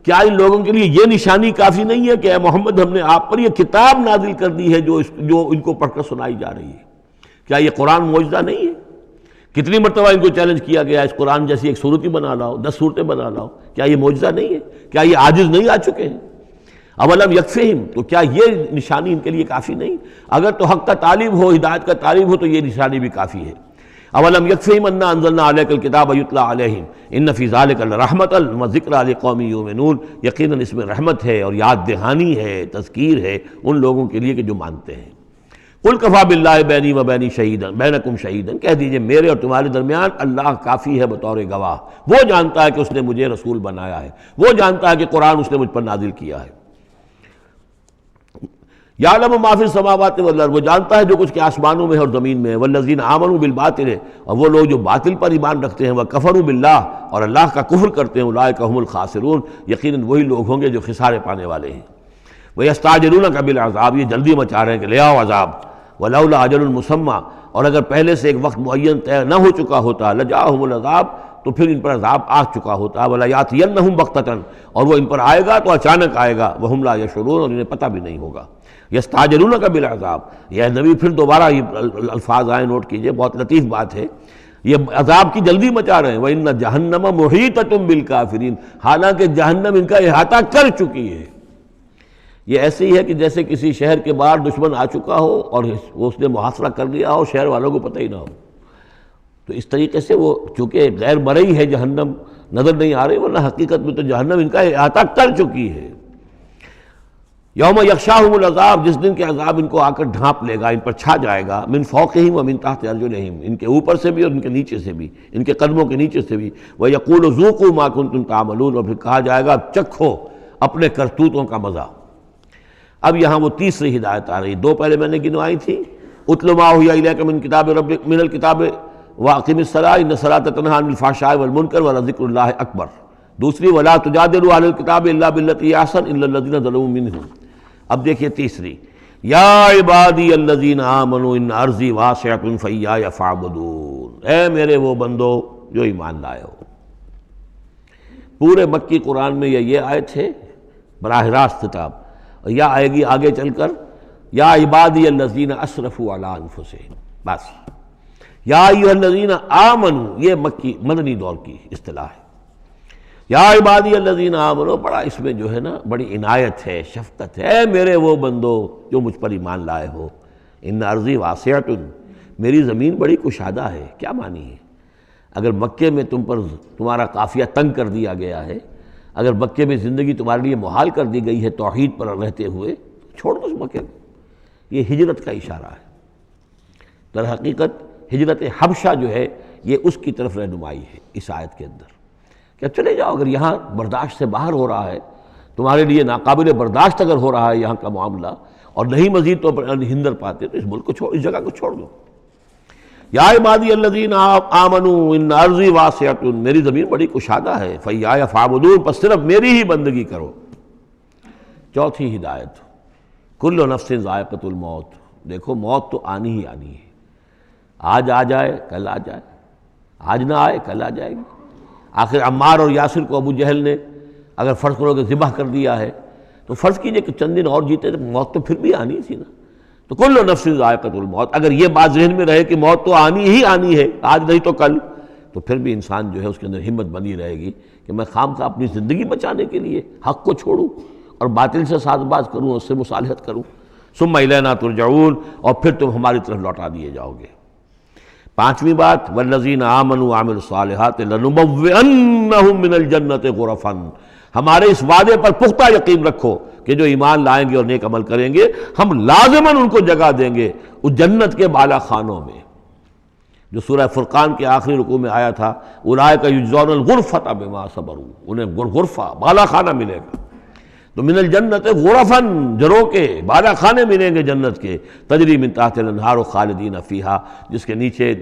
کیا ان لوگوں کے لیے یہ نشانی کافی نہیں ہے کہ اے محمد ہم نے آپ پر یہ کتاب نازل کر دی ہے جو ان کو پڑھ کر سنائی جا رہی ہے؟ کیا یہ قرآن معجزہ نہیں ہے؟ کتنی مرتبہ ان کو چیلنج کیا گیا اس قرآن جیسی ایک صورت ہی بنا لاؤ، 10 صورتیں بنا لاؤ، کیا یہ معجزہ نہیں ہے؟ کیا یہ عاجز نہیں آ چکے ہیں؟ اولم یکفہم، تو کیا یہ نشانی ان کے لیے کافی نہیں؟ اگر تو حق کا طالب ہو، ہدایت کا طالب ہو تو یہ نشانی بھی کافی ہے۔ اولم یکفہم انا انزلنا علیک الکتاب یتلی علیہم ان فی ذلک لرحمۃ وذکری لقوم یؤمنون، یقیناً اس میں رحمت ہے اور یاد دہانی ہے، تذکیر ہے ان لوگوں کے لیے کہ جو مانتے ہیں۔ قل کفی باللہ بینی و بین شہیدا بینکم شہیدا، کہہ دیجئے میرے اور تمہارے درمیان اللہ کافی ہے بطور گواہ، وہ جانتا ہے کہ اس نے مجھے رسول بنایا ہے، وہ جانتا ہے کہ قرآن اس نے مجھ پر نازل کیا ہے۔ یعلم ما فی السماوات والارض، وہ جانتا ہے جو کچھ کہ آسمانوں میں ہے اور زمین میں ہے، والذین آمنوا بالباطل، اور وہ لوگ جو باطل پر ایمان رکھتے ہیں، وکفروا باللہ، اور اللہ کا کفر کرتے ہیں، اولئک هم الخاسرون، یقیناً وہی لوگ ہوں گے جو خسارے پانے والے ہیں۔ وَيَسْتَعْجِلُونَكَ بِالْعَذَابِ، یہ جلدی مچا رہے ہیں کہ لے آؤ عذاب، وَلَوْلَا أَجَلٌ مُّسَمًّى، اور اگر پہلے سے ایک وقت معین طے نہ ہو چکا ہوتا، لَجَاءَهُمُ الْعَذَابُ، تو پھر ان پر عذاب آ چکا ہوتا، وَلَيَأْتِيَنَّهُمْ بَغْتَةً، اور وہ ان پر آئے گا تو اچانک آئے گا، وَهُمْ لَا يَشْعُرُونَ، اور انہیں پتہ بھی نہیں ہوگا۔ یستعجلونک بالعذاب، یہ نبی پھر دوبارہ یہ الفاظ آئے، نوٹ کیجئے، بہت لطیف بات ہے، یہ عذاب کی جلدی مچا رہے ہیں۔ وَإِنَّ جَهَنَّمَ مُحِيطَةٌ بِالْكَافِرِينَ، حالانکہ جہنم ان کا احاطہ کر چکی ہے۔ یہ ایسے ہی ہے کہ جیسے کسی شہر کے باہر دشمن آ چکا ہو اور اس نے محاصرہ کر لیا ہو، شہر والوں کو پتہ ہی نہ ہو۔ تو اس طریقے سے وہ چونکہ غیر مرئی ہے جہنم، نظر نہیں آ رہی، ورنہ حقیقت میں تو جہنم ان کا احاطہ کر چکی ہے۔ یوم یغشاہم العذاب، جس دن کے عذاب ان کو آ کر ڈھانپ لے گا، ان پر چھا جائے گا، من فوقہم و من تحت ارجلہم، ان کے اوپر سے بھی اور ان کے نیچے سے بھی، ان کے قدموں کے نیچے سے بھی۔ وَيَقُولُ ذُوقُوا مَا كُنتُمْ تَعْمَلُونَ، اور پھر کہا جائے گا چکھو اپنے کرتوتوں کا مزہ۔ اب یہاں وہ تیسری ہدایت آ رہی، دو پہلے میں نے گنوائی تھی، اُتْلُ مَا أُوحِیَ إِلَیکَ مِن کتاب ربک، من الکتاب وَأَقِمِ الصَّلَاةَ إِنَّ الصَّلَاةَ تَنْہَىٰ عَنِ الْفَحْشَاءِ وَالْمُنکَرِ وَلَذِکْرُ اللہِ أَکبر۔ دوسری وَلَا تُجَادِلُوا أَهْلَ الْکِتَابِ إِلَّا بِالَّتِی هِیَ أَحْسَنُ إِلَّا الَّذِینَ ظَلَمُوا مِنْہُمْ۔ اب دیکھیے تیسری، یا عبادی الذین آمنوا ان ارضی واسعۃ فایای فاعبدون، اے میرے وہ بندو جو ایمان لائے ہو۔ پورے مکی قرآن میں یہ آیت ہے، براہ راست خطاب، اور یا آئے گی آگے چل کر یا عبادی الذین اسرفوا علی انفسہم، بس۔ یا ایھا الذین آمنوا، یہ مکی مدنی دور کی اصطلاح ہے۔ یا عبادی الذین آمنوا، بڑا اس میں جو ہے نا بڑی عنایت ہے، شفقت ہے، اے میرے وہ بندو جو مجھ پر ایمان لائے ہو۔ ان ارضی واسعۃ، میری زمین بڑی کشادہ ہے، کیا معنی ہے؟ اگر مکے میں تم پر تمہارا قافیہ تنگ کر دیا گیا ہے، اگر مکے میں زندگی تمہارے لیے محال کر دی گئی ہے توحید پر رہتے ہوئے، چھوڑ دو اس مکے کو۔ یہ ہجرت کا اشارہ ہے، در حقیقت ہجرت حبشہ جو ہے یہ اس کی طرف رہنمائی ہے اس آیت کے اندر، کہ چلے جاؤ، اگر یہاں برداشت سے باہر ہو رہا ہے، تمہارے لیے ناقابل برداشت اگر ہو رہا ہے یہاں کا معاملہ، اور نہیں مزید تو ہندر پاتے، تو اس ملک کو چھوڑ، اس جگہ کو چھوڑ دو۔ یا عبادی الذین آمنوا ان ارضی واسعۃ، میری زمین بڑی کشادہ ہے، فایای فاعبدون، پس صرف میری ہی بندگی کرو۔ چوتھی ہدایت، کل نفس ذائقۃ الموت، دیکھو موت تو آنی ہی آنی ہے، آج آ جائے کل آ جائے، آج نہ آئے کل آ جائے گی۔ آخر عمار اور یاسر کو ابو جہل نے اگر فرض کرو کہ ذبح کر دیا ہے، تو فرض کیجئے کہ چند دن اور جیتے تو موت تو پھر بھی آنی تھی نا۔ تو کل نفس ذائقۃ الموت، اگر یہ بات ذہن میں رہے کہ موت تو آنی ہی آنی ہے، آج نہیں تو کل، تو پھر بھی انسان جو ہے اس کے اندر ہمت بنی رہے گی کہ میں خام خواہ اپنی زندگی بچانے کے لیے حق کو چھوڑوں اور باطل سے ساز باز کروں، اس سے مصالحت کروں۔ ثم الینا ترجعون، اور پھر تم ہماری طرف لوٹا دیے جاؤ گے۔ پانچویں بات، والذین آمنوا وعملوا الصالحات لنبوئنہم من الجنۃ غرفا، ہمارے اس وعدے پر پختہ یقین رکھو کہ جو ایمان لائیں گے اور نیک عمل کریں گے، ہم لازماً ان کو جگہ دیں گے اس جنت کے بالا خانوں میں، جو سورہ فرقان کے آخری رکوع میں آیا تھا، اولئک یجزون الغرفۃ بما صبروا، انہیں غرفہ بالا خانہ ملے گا۔ تو من الجنت غرفاً، جروں کے بالا خانے ملیں گے جنت کے، تجری من تحت الانہار خالدین فیہا، جس کے نیچے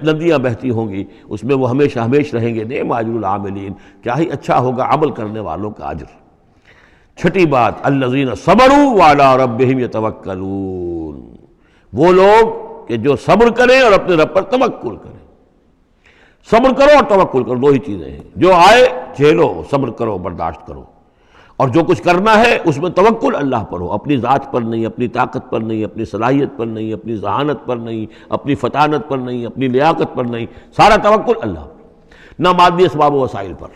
ندیاں بہتی ہوں گی، اس میں وہ ہمیشہ ہمیش رہیں گے۔ نعم اجر العاملین، کیا ہی اچھا ہوگا عمل کرنے والوں کا اجر۔ چھٹی بات، الذین صبروا وعلی ربہم یتوکلون، وہ لوگ کہ جو صبر کریں اور اپنے رب پر توکل کریں۔ صبر کرو اور توکل کرو، دو ہی چیزیں ہیں، جو آئے جھیلو، صبر کرو، برداشت کرو، اور جو کچھ کرنا ہے اس میں توکل اللہ پر ہو، اپنی ذات پر نہیں، اپنی طاقت پر نہیں، اپنی صلاحیت پر نہیں، اپنی ذہانت پر نہیں، اپنی فطانت پر نہیں، اپنی لیاقت پر نہیں، سارا توکل اللہ پر، نہ مادی اسباب و وسائل پر۔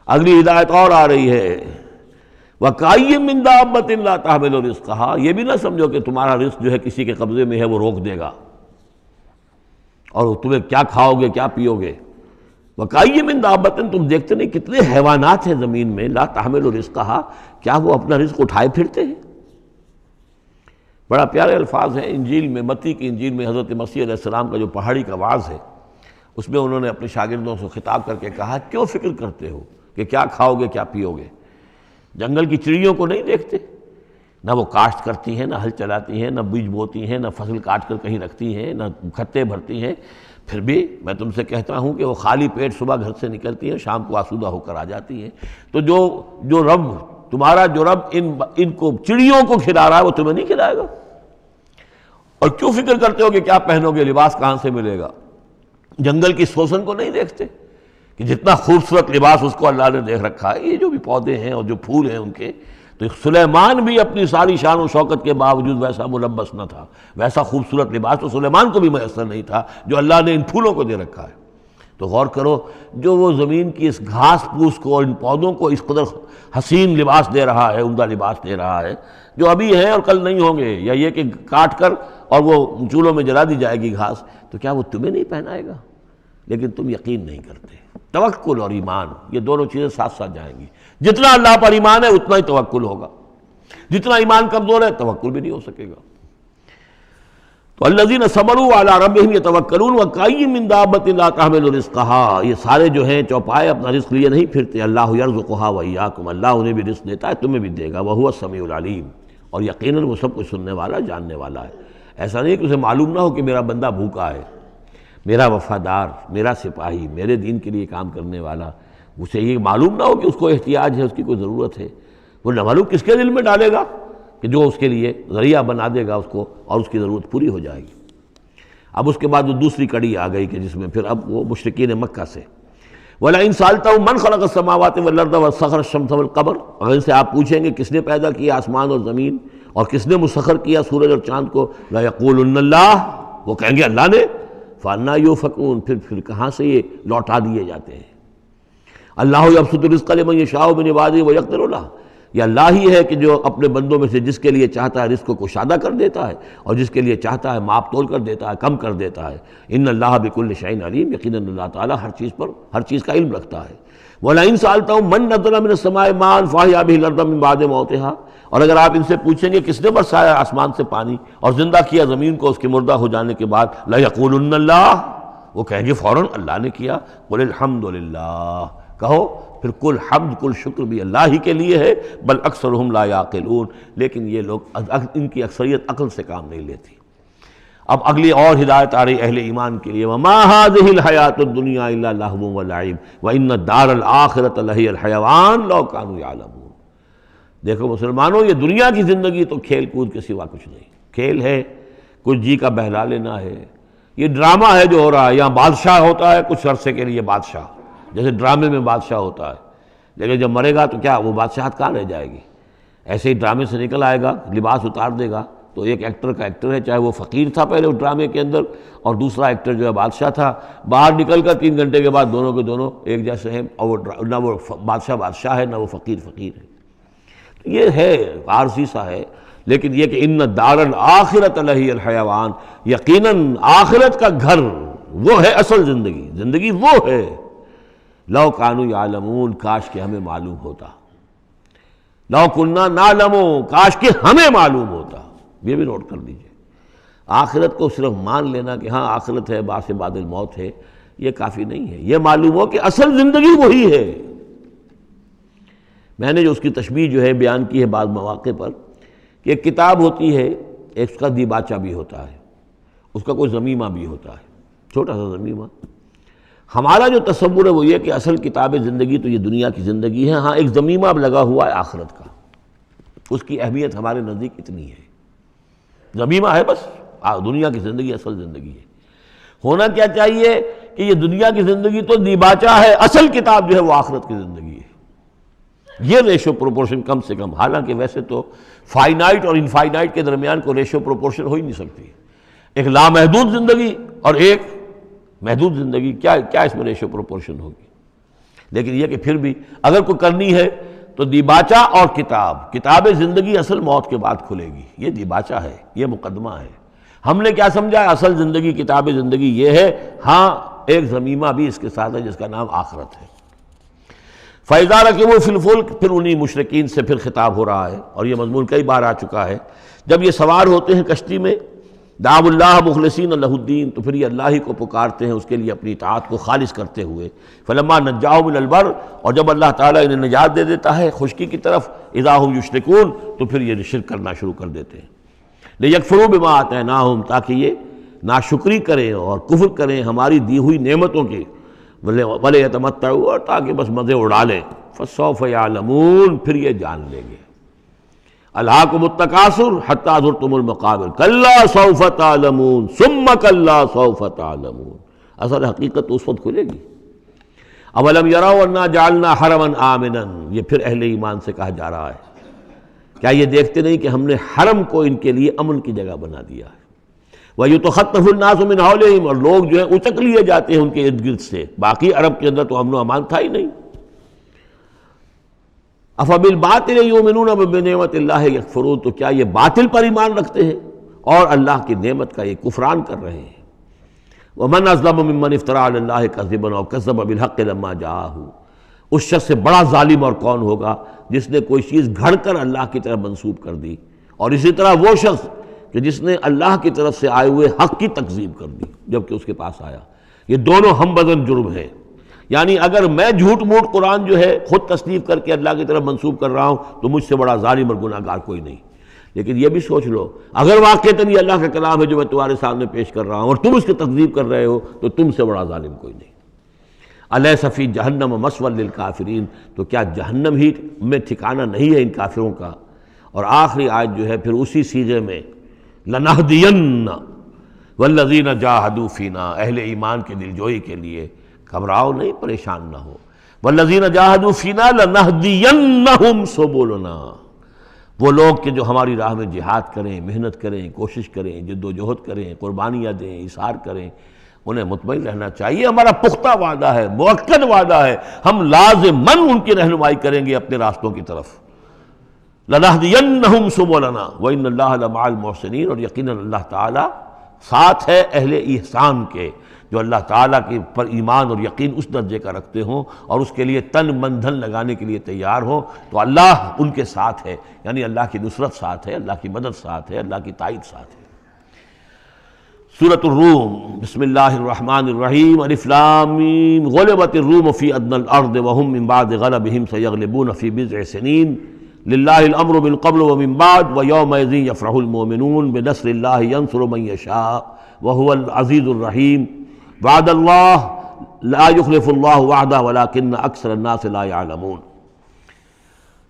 اگلی ہدایت اور آ رہی ہے، وَكَأَيٍّ مِّن دَابَّةٍ لَّا تَحْمِلُ رِزْقَهَا، یہ بھی نہ سمجھو کہ تمہارا رزق جو ہے کسی کے قبضے میں ہے وہ روک دے گا، اور تمہیں کیا کھاؤ گے کیا پیو گے۔ وَكَأَيٍّ مِّن دَابَّةٍ، تم دیکھتے نہیں کتنے حیوانات ہیں زمین میں، لا تحمل رزقها، کیا وہ اپنا رزق اٹھائے پھرتے ہیں؟ بڑا پیارے الفاظ ہیں انجیل میں، متی کی انجیل میں حضرت مسیح علیہ السلام کا جو پہاڑی کا وعظ ہے، اس میں انہوں نے اپنے شاگردوں سے خطاب کر کے کہا، کیوں فکر کرتے ہو کہ کیا کھاؤ گے کیا پیو گے؟ جنگل کی چڑیوں کو نہیں دیکھتے؟ نہ وہ کاشت کرتی ہیں، نہ ہل چلاتی ہیں، نہ بیج بوتی ہیں، نہ فصل کاٹ کر کہیں رکھتی ہیں، نہ کھتے بھرتی ہیں، پھر بھی میں تم سے کہتا ہوں کہ وہ خالی پیٹ صبح گھر سے نکلتی ہیں، شام کو آسودہ ہو کر آ جاتی ہیں۔ تو جو رب تمہارا جو رب ان کو چڑیوں کو کھلا رہا ہے وہ تمہیں نہیں کھلائے گا؟ اور کیوں فکر کرتے ہو کہ کیا پہنو گے، لباس کہاں سے ملے گا؟ جنگل کی سوسن کو نہیں دیکھتے کہ جتنا خوبصورت لباس اس کو اللہ نے دیکھ رکھا ہے؟ یہ جو بھی پودے ہیں اور جو پھول ہیں ان کے، تو سلیمان بھی اپنی ساری شان و شوکت کے باوجود ویسا ملبس نہ تھا، ویسا خوبصورت لباس تو سلیمان کو بھی میسر نہیں تھا جو اللہ نے ان پھولوں کو دے رکھا ہے۔ تو غور کرو، جو وہ زمین کی اس گھاس پھوس کو اور ان پودوں کو اس قدر حسین لباس دے رہا ہے، عمدہ لباس دے رہا ہے، جو ابھی ہیں اور کل نہیں ہوں گے، یا یہ کہ کاٹ کر اور وہ چولہوں میں جلا دی جائے گی گھاس، تو کیا وہ تمہیں نہیں پہنائے گا؟ لیکن تم یقین نہیں کرتے۔ توکل اور ایمان، یہ دونوں چیزیں ساتھ ساتھ جائیں گی۔ جتنا اللہ پر ایمان ہے اتنا ہی توکل ہوگا، جتنا ایمان کمزور ہے توکل بھی نہیں ہو سکے گا۔ تو الذین صبروا علی ربہم یتوکلون وکأی من دابۃ لا تحمل رزقہا، یہ سارے جو ہیں چوپائے اپنا رزق لیے نہیں پھرتے، اللہ یرزقہا وایاکم، اللہ انہیں بھی رزق دیتا ہے، تمہیں بھی دے گا، وہو السمیع العلیم، اور یقیناً وہ سب کچھ سننے والا جاننے والا ہے۔ ایسا نہیں کہ اسے معلوم نہ ہو کہ میرا بندہ بھوکا ہے، میرا وفادار، میرا سپاہی، میرے دین کے لیے کام کرنے والا، اسے یہ معلوم نہ ہو کہ اس کو احتیاج ہے، اس کی کوئی ضرورت ہے۔ وہ نہ معلوم کس کے دل میں ڈالے گا کہ جو اس کے لیے ذریعہ بنا دے گا اس کو، اور اس کی ضرورت پوری ہو جائے گی۔ اب اس کے بعد وہ دوسری کڑی آ گئی کہ جس میں پھر اب وہ مشرکین مکہ سے وَلَئِن سَأَلْتَهُم مَّنْ خَلَقَ السَّمَاوَاتِ وَالْأَرْضَ وَسَخَّرَ الشَّمْسَ وَالْقَمَرَ، اگر ان سے آپ پوچھیں گے کس نے پیدا کیا آسمان اور زمین اور کس نے مسخر کیا سورج اور چاند کو، لَيَقُولُنَّ اللَّهُ، وہ کہیں گے اللہ نے، فَأَنَّىٰ يُؤْفَكُونَ، پھر کہاں سے یہ لوٹا دیے جاتے ہیں۔ اللہ یبسط الرزق لمن یشاء من عبادہ ویقدر لہ، یہ اللہ ہی ہے کہ جو اپنے بندوں میں سے جس کے لیے چاہتا ہے رزق کو کشادہ کر دیتا ہے، اور جس کے لیے چاہتا ہے ماپ تول کر دیتا ہے، کم کر دیتا ہے۔ ان اللہ بکل شیء علیم، یقیناً اللہ تعالیٰ ہر چیز پر ہر چیز کا علم رکھتا ہے۔ وَلَئِن سَأَلْتَهُم مَّن نَّزَّلَ مِنَ السَّمَاءِ مَاءً فَأَحْيَا بِهِ الْأَرْضَ مِن بَعْدِ مَوْتِهَا، اور اگر آپ ان سے پوچھیں گے کس نے برسایا آسمان سے پانی اور زندہ کیا زمین کو اس کے مردہ ہو جانے کے بعد، لَيَقُولُنَّ اللَّهُ، وہ کہیں گے فوراً اللہ نے کیا۔ قُلِ الْحَمْدُ لِلَّهِ، کہو پھر کل حمد کل شکر بھی اللہ ہی کے لیے ہے، بل اکثرہم لا یعقلون، لیکن یہ لوگ ان کی اکثریت عقل سے کام نہیں لیتی۔ اب اگلی اور ہدایت آ رہی اہل ایمان کے لیے، وما هذه الحیاۃ الدنیا الا لہو ولعب وان الدار الآخرۃ لہی الحیوان لو کانوا یعلمون۔ دیکھو مسلمانوں، یہ دنیا کی زندگی تو کھیل کود کے سوا کچھ نہیں، کھیل ہے، کچھ جی کا بہلا لینا ہے، یہ ڈرامہ ہے جو ہو رہا ہے۔ یہاں بادشاہ ہوتا ہے کچھ عرصے کے لیے بادشاہ، جیسے ڈرامے میں بادشاہ ہوتا ہے، لیکن جب مرے گا تو کیا وہ بادشاہت کہاں رہ جائے گی؟ ایسے ہی ڈرامے سے نکل آئے گا، لباس اتار دے گا، تو ایک ایکٹر کا ایکٹر ہے، چاہے وہ فقیر تھا پہلے اس ڈرامے کے اندر، اور دوسرا ایکٹر جو ہے بادشاہ تھا، باہر نکل کر 3 گھنٹے کے بعد دونوں کے دونوں ایک جیسے ہیں، اور وہ نہ وہ بادشاہ بادشاہ ہے، نہ وہ فقیر فقیر ہے۔ یہ ہے عارضی سا ہے، لیکن یہ کہ ان الدار الآخرۃ لہی الحیوان، یقیناً آخرت کا گھر وہ ہے اصل زندگی، زندگی وہ ہے۔ لو کانوا یعلمون، کاش کہ ہمیں معلوم ہوتا، لو کننا نعلم، کاش کہ ہمیں معلوم ہوتا۔ یہ بھی نوٹ کر دیجئے، آخرت کو صرف مان لینا کہ ہاں آخرت ہے، بعث بعد الموت ہے، یہ کافی نہیں ہے، یہ معلوم ہو کہ اصل زندگی وہی ہے۔ میں نے جو اس کی تشبیہ جو ہے بیان کی ہے بعض مواقع پر، کہ ایک کتاب ہوتی ہے، اس کا دیباچہ بھی ہوتا ہے، اس کا کوئی ضمیمہ بھی ہوتا ہے، چھوٹا سا ضمیمہ۔ ہمارا جو تصور ہے وہ یہ کہ اصل کتاب زندگی تو یہ دنیا کی زندگی ہے، ہاں ایک ضمیمہ اب لگا ہوا ہے آخرت کا، اس کی اہمیت ہمارے نزدیک اتنی ہے، ضمیمہ ہے بس، دنیا کی زندگی اصل زندگی ہے۔ ہونا کیا چاہیے کہ یہ دنیا کی زندگی تو دیباچہ ہے، اصل کتاب جو ہے وہ آخرت کی زندگی ہے۔ یہ ریشو پروپورشن کم سے کم، حالانکہ ویسے تو فائنائٹ اور انفائنائٹ کے درمیان کوئی ریشو پروپورشن ہو ہی نہیں سکتی، ایک لامحدود زندگی اور ایک محدود زندگی، کیا اس میں ریشو پروپورشن ہوگی؟ لیکن یہ کہ پھر بھی اگر کوئی کرنی ہے تو دیباچہ اور کتاب زندگی اصل موت کے بعد کھلے گی، یہ دیباچہ ہے، یہ مقدمہ ہے۔ ہم نے کیا سمجھا ہے اصل زندگی، کتاب زندگی یہ ہے، ہاں ایک ضمیمہ بھی اس کے ساتھ ہے جس کا نام آخرت ہے۔ فَإِذَا رَكِبُوا فِي الْفُلْكِ، پھر انہی مشرکین سے پھر خطاب ہو رہا ہے، اور یہ مضمون کئی بار آ چکا ہے۔ جب یہ سوار ہوتے ہیں کشتی میں دعوا اللہ مخلصین لہ الدین، تو پھر یہ اللہ ہی کو پکارتے ہیں اس کے لیے اپنی اطاعت کو خالص کرتے ہوئے. فلما نجاہم الی البر، اور جب اللہ تعالیٰ انہیں نجات دے دیتا ہے خشکی کی طرف، اذا ہم یشرکون، تو پھر یہ شرک کرنا شروع کر دیتے ہیں. لیکفروا بما آتیناہم، تاکہ یہ ناشکری کریں اور کفر کریں ہماری دی ہوئی نعمتوں کی، ولیتمتعوا، اور تاکہ بس مزے اڑا لیں. فسوف یعلمون، پھر یہ جان لیں گے. الہاکم التکاثر حتی زرتم المقابر کلا سوف تعلمون ثم کلا سوف تعلمون. اصل حقیقت اس وقت کھلے گی. اولم یروا انا جعلنا حرما آمنا، یہ پھر اہل ایمان سے کہا جا رہا ہے، کیا یہ دیکھتے نہیں کہ ہم نے حرم کو ان کے لیے امن کی جگہ بنا دیا ہے. وَيُتَخَطَّفُ النَّاسُ مِنْ حَوْلِهِمْ، اور لوگ جو ہیں اچک لیے جاتے ہیں ان کے ارد گرد سے. باقی عرب کے اندر تو امن و امان تھا ہی نہیں. أَفَبِالْبَاطِلِ يُؤْمِنُونَ وَبِنِعْمَةِ اللَّهِ يَكْفُرُونَ، تو کیا یہ باطل پر ایمان رکھتے ہیں اور اللہ کی نعمت کا یہ کفران کر رہے ہیں. وَمَنْ أَظْلَمُ مِمَّنِ افْتَرَىٰ عَلَى اللَّهِ كَذِبًا أَوْ كَذَّبَ بِالْحَقِّ لَمَّا جَاءَهُ، اس شخص سے بڑا ظالم اور کون ہوگا جس نے کوئی چیز گھڑ کر اللہ کی طرف منسوب کر دی، اور اسی طرح وہ شخص کہ جس نے اللہ کی طرف سے آئے ہوئے حق کی تکذیب کر دی جبکہ اس کے پاس آیا. یہ دونوں ہم بدن جرم ہیں. یعنی اگر میں جھوٹ موٹ قرآن جو ہے خود تصنیف کر کے اللہ کی طرف منسوب کر رہا ہوں تو مجھ سے بڑا ظالم اور گناہ گار کوئی نہیں. لیکن یہ بھی سوچ لو، اگر واقعتاً یہ اللہ کا کلام ہے جو میں تمہارے سامنے پیش کر رہا ہوں اور تم اس کی تکذیب کر رہے ہو تو تم سے بڑا ظالم کوئی نہیں. الیس فی جہنم مثوی للکافرین، تو کیا جہنم ہی میں ٹھکانہ نہیں ہے ان کافروں کا. اور آخری آیت جو ہے پھر اسی سیغے میں لنہدین والذین جاہدوا فینا، اہل ایمان کے دلجوئی کے لیے گھبراؤ نہیں، پریشان نہ ہو. والذین جاہدوا فینا لنہدینہم سبلنا، وہ لوگ کہ جو ہماری راہ میں جہاد کریں، محنت کریں، کوشش کریں، جد و جہد کریں، قربانیاں دیں، اظہار کریں، انہیں مطمئن رہنا چاہیے ہمارا پختہ وعدہ ہے، مؤکد وعدہ ہے، ہم لازماً ان کی رہنمائی کریں گے اپنے راستوں کی طرف. لَنَهْدِيَنَّهُمْ سُبُلَنَا وَإِنَّ اللَّهَ لَمَعَ الْمُحْسِنِينَ، اور یقیناً اللہ تعالیٰ ساتھ ہے اہل احسان کے، جو اللہ تعالیٰ کے پر ایمان اور یقین اس درجے کا رکھتے ہوں اور اس کے لیے تن من دھن لگانے کے لیے تیار ہوں، تو اللہ ان کے ساتھ ہے. یعنی اللہ کی نصرت ساتھ ہے، اللہ کی مدد ساتھ ہے، اللہ کی تائید ساتھ ہے. سورۃ الروم، بسم اللہ الرحمن الرحیم. الف لام میم، غلبت الروم فی ادنی الارض وهم من بعد غلبهم سیغلبون فی بضع سنین، للہ الامر من قبل ومن بعد ویومئذ یفرح المؤمنون بنصر اللہ ینصر من یشاء وهو العزیز الرحیم. وعد اللہ لا یخلف اللہ وعدہ ولکن اکثر الناس لا یعلمون.